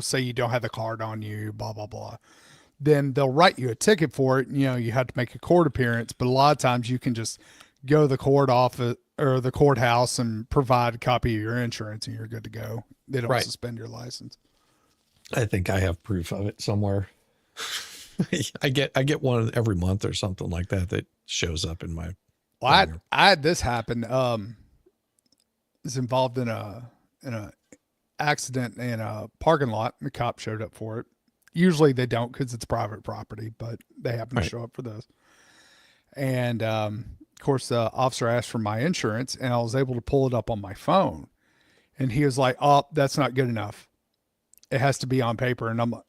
say you don't have the card on you, blah, blah, blah, then they'll write you a ticket for it. You have to make a court appearance, but a lot of times you can just go to the court office or the courthouse and provide a copy of your insurance and you're good to go. They don't suspend your license. I think I have proof of it somewhere. I get one every month or something like that shows up in my. Well, I had this happen. Was involved in a accident in a parking lot. The cop showed up for it. Usually they don't because it's private property, but they happen to show up for those. And of course, the officer asked for my insurance, and I was able to pull it up on my phone. And he was like, "Oh, that's not good enough. It has to be on paper." And I'm like,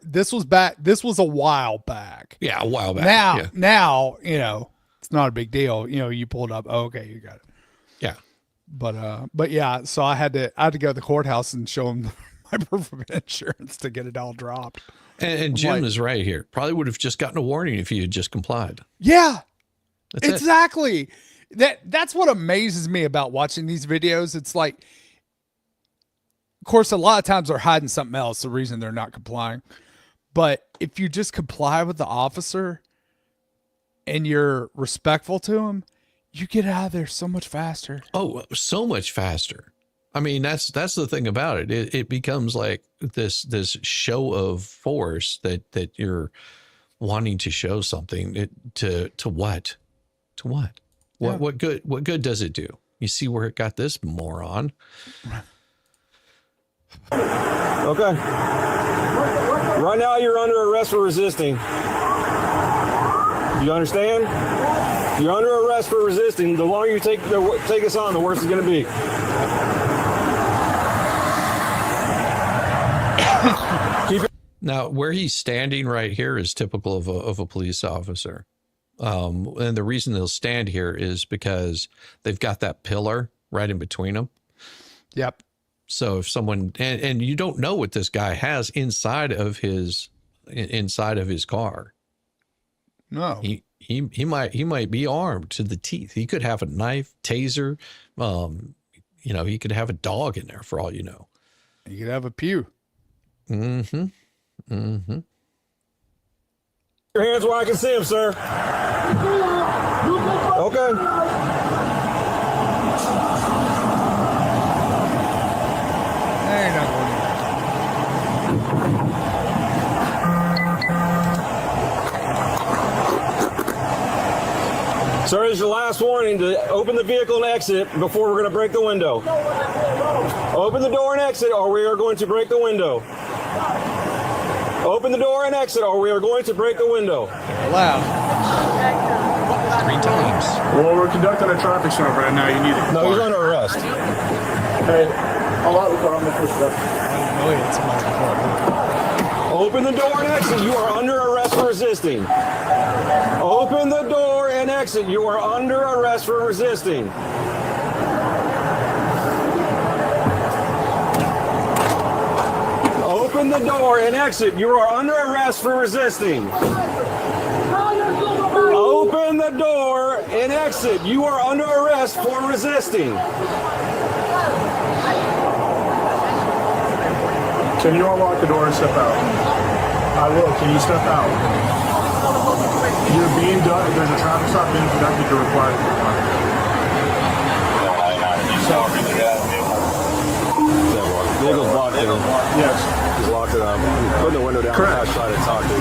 this was a while back. Yeah, a while back. Now, it's not a big deal. You pull it up. Oh, okay, you got it. Yeah. But yeah, so I had to go to the courthouse and show him my proof of insurance to get it all dropped. And Jim is right here. Probably would have just gotten a warning if you had just complied. Yeah, that's exactly. That's what amazes me about watching these videos. It's like, of course, a lot of times they're hiding something else, the reason they're not complying. But if you just comply with the officer and you're respectful to him, you get out of there so much faster. Oh, so much faster. I mean, that's the thing about it. It becomes like this show of force that you're wanting to show something to what? To what? Yeah. What good does it do? You see where it got this moron. Okay. Right now you're under arrest for resisting. You understand? You're under arrest for resisting. The longer you take us on, the worse it's going to be. Now, where he's standing right here is typical of a police officer. And the reason they'll stand here is because they've got that pillar right in between them. Yep. So if someone, and you don't know what this guy has inside of his car. No. He might be armed to the teeth. He could have a knife, taser. He could have a dog in there for all you know. He could have a pew. Mm-hmm. Mm-hmm. Your hands where I can see them, sir. Okay. There you go. Sir, this is your last warning to open the vehicle and exit before we're going to break the window. Open the door and exit or we are going to break the window. Open the door and exit or we are going to break the window. Loud. 3 times. Well, we're conducting a traffic stop right now. You need to. No, he's under arrest. Hey, I'll out the car. I'm going to push it up. Open the door and exit. You are under arrest for resisting. Open the door and exit. You are under arrest for resisting. Open the door and exit. You are under arrest for resisting. Open the door and exit. You are under arrest for resisting. Can you unlock the door and step out? I will. Can you step out? You're being done. If there's a traffic stop being conducted, you're required to comply. Vehicle's blocked in. Yes. He's locked it up. Put the window down. Correct. I tried to talk to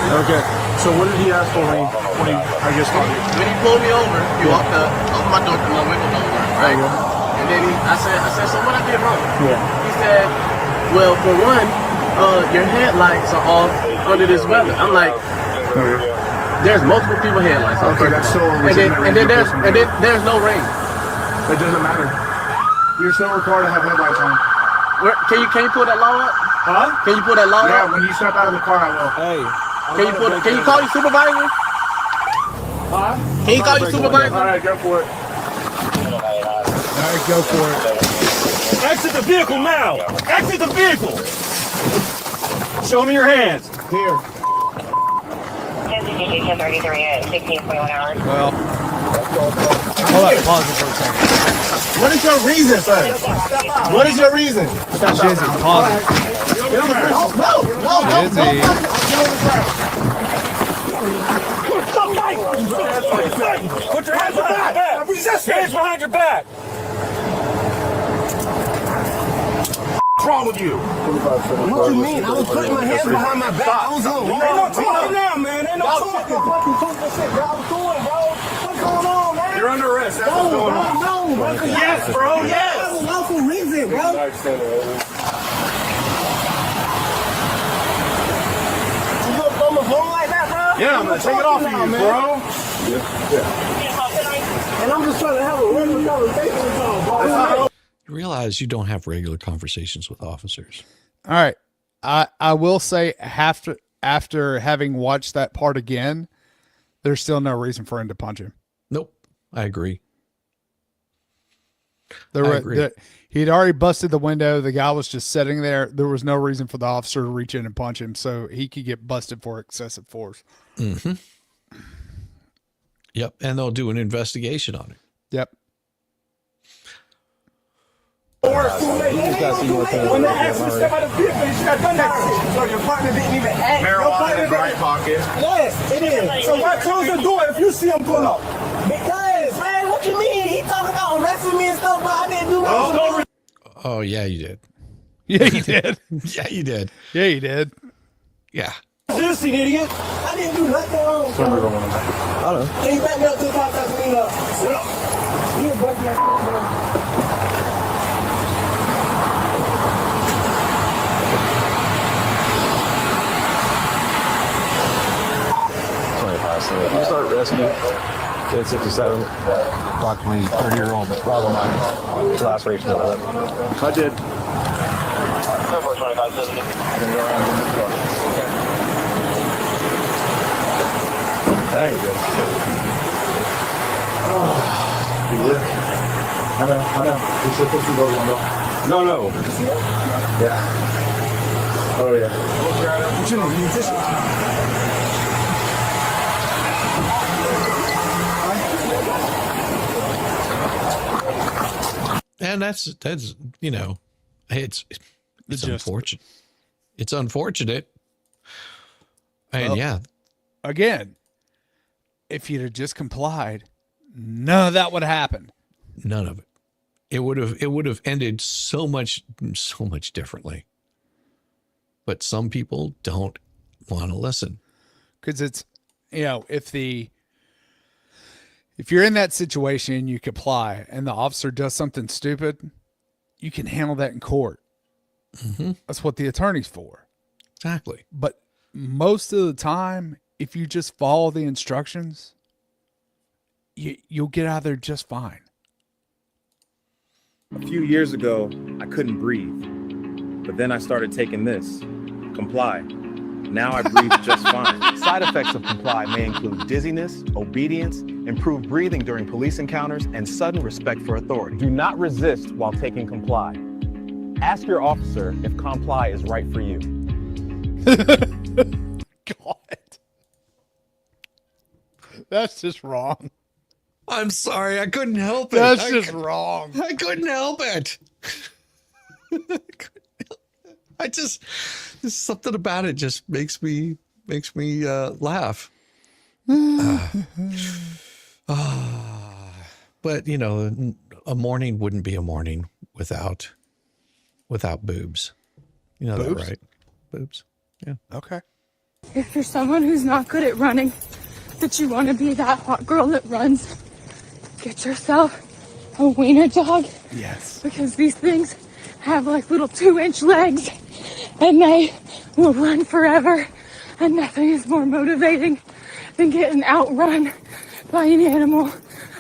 Okay. So what did he ask for when he I guess, talked to you? When he pulled me over, he walked up, opened my door, my window over, right? And then I said, so what I did wrong? Yeah. He said, well, for one, your headlights are off under this weather. I'm like, there's multiple people headlights off. Okay, that's still and then there's no rain. It doesn't matter. You're still required to have headlights on. Can you pull that law up? Huh? Can you pull that law up? Yeah, when you step out of the car, I will. Hey. Can you call your supervisor? Huh? Can you call your supervisor? All right, go for it. All right, go for it. Exit the vehicle now! Exit the vehicle! Show me your hands. Here. 1033 at 16.1 hours. Well, hold on, pause it for a second. What is your reason, sir? What is your reason? Shizzy, pause it. Put your hands behind your back! Hands behind your back! What's wrong with you? What you mean? I was putting my hands behind my back. I was on. Ain't no talking now, man. Ain't no talking. What's going on, man? You're under arrest. That's what's going on. No. Yes, bro. Yes. That's a lawful reason, bro. You gonna throw my phone like that, bro? Yeah, I'm gonna take it off of you, bro. And I'm just trying to have a regular conversation with y'all, bro. You realize you don't have regular conversations with officers. All right. I will say after having watched that part again, there's still no reason for him to punch him. Nope. I agree. He'd already busted the window. The guy was just sitting there. There was no reason for the officer to reach in and punch him, so he could get busted for excessive force. Mm-hmm. Yep. And they'll do an investigation on it. Yep. When the accident step out of the vehicle, you should have done that. So your partner didn't even act. Marijuana in the right pocket. Yes, it is. So why close the door if you see him pull up? Because, man, what you mean? He talking about arresting me and stuff, but I didn't do nothing. Oh, yeah, you did. Yeah, you did. Yeah, you did. Yeah, you did. Yeah. Resisting, idiot. I didn't do nothing wrong. I don't know. Can you back me up to the top of me up? You bust my bro. You start rescue. 1067. Approximately 30-year-old Bravo 9. Last race. I did. 2570. There you go. You good? I know. You should push the window. No. Yeah. Oh, yeah. And that's you know, it's unfortunate. It's unfortunate. And Well, yeah, Again, if you'd have just complied, none of that would have happened. none of it. It would have ended so much differently. But some people don't want to listen. Because it's, you know, if you're in that situation, you comply, and the officer does something stupid, you can handle that in court. Mm-hmm. That's what the attorney's for. Exactly. But most of the time, if you just follow the instructions, you'll get out of there just fine. A few years ago, I couldn't breathe, but then I started taking this, Comply. Now I breathe just fine. Side effects of Comply may include dizziness, obedience, improved breathing during police encounters, and sudden respect for authority. Do not resist while taking Comply. Ask your officer if Comply is right for you. God. That's just wrong. I'm sorry, I couldn't help it. That's just wrong. I couldn't help it. There's something about it just makes me laugh. But you know, a morning wouldn't be a morning without boobs. You know Boobs? that, right? Boobs. Yeah. Okay. If you're someone who's not good at running, but you want to be that hot girl that runs, get yourself a wiener dog. Yes. Because these things have like little 2-inch legs and they will run forever. And nothing is more motivating than getting outrun by an animal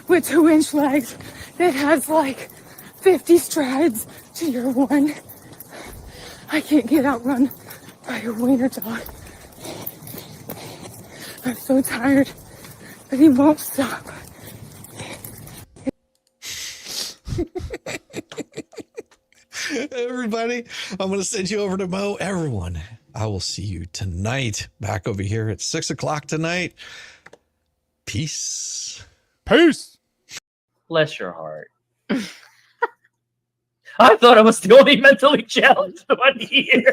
with 2-inch legs that has like 50 strides to your one. I can't get outrun by a wiener dog. I'm so tired, but he won't stop. Everybody, I'm going to send you over to Mo. Everyone, I will see you tonight back over here at 6:00 tonight. Peace. Peace. Bless your heart. I thought I was the only mentally challenged one here.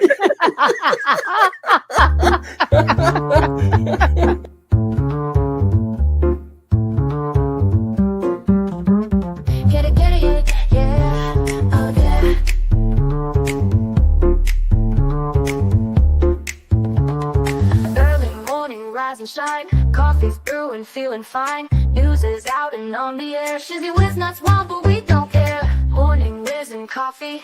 Get it, yeah, oh yeah. Early morning, rise and shine. Coffee's brewing, feeling fine. News is out and on the air. Shizzy whiz nuts wild, but we don't care. Morning, Whiz and Coffee.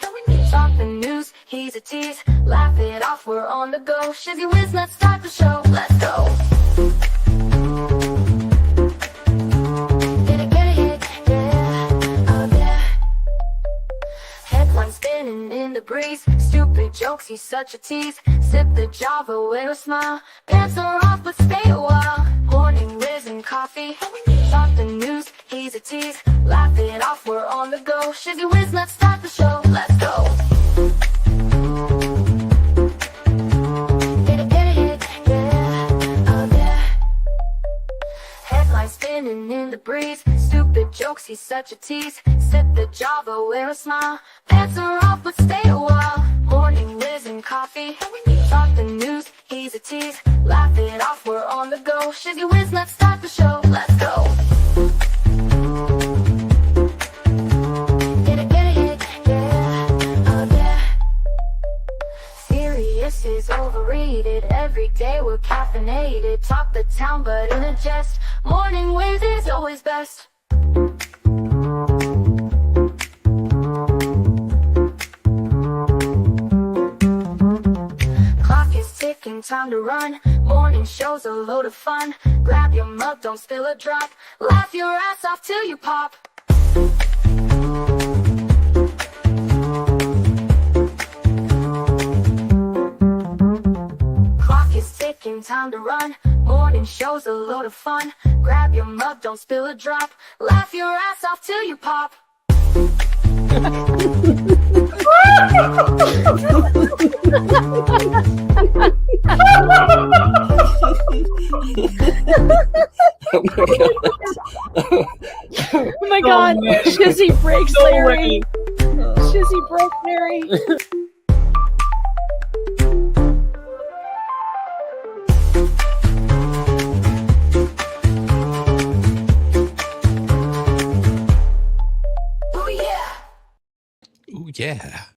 Something news, he's a tease. Laugh it off, we're on the go. Shizzy whiz nuts, start the show. Let's go. Get it, yeah, oh yeah. Headlines spinning in the breeze. Stupid jokes, he's such a tease. Sip the Java with a smile. Pants are off, but stay a while. Morning, Whiz and Coffee. Something news, he's a tease. Laugh it off, we're on the go. Shizzy whiz, let's start the show. Let's go. Get it, yeah, oh yeah. Headlines spinning in the breeze. Stupid jokes, he's such a tease. Sip the Java, wear a smile. Pants are off, but stay a while. Morning, Whiz and Coffee. Something news, he's a tease. Laugh it off, we're on the go. Shizzy whiz, let's start the show. Let's go. Get it, yeah, oh yeah. Serious is overrated. Every day we're caffeinated. Talk the town, but in a jest. Morning Whiz is always best. Clock is ticking, time to run. Morning show's a load of fun. Grab your mug, don't spill a drop. Laugh your ass off till you pop. time to run. Morning show's a load of fun. Grab your mug, don't spill a drop. Laugh your ass off till you pop. Oh my god. Shizzy breaks Larry. Shizzy broke Larry. Ooh, yeah.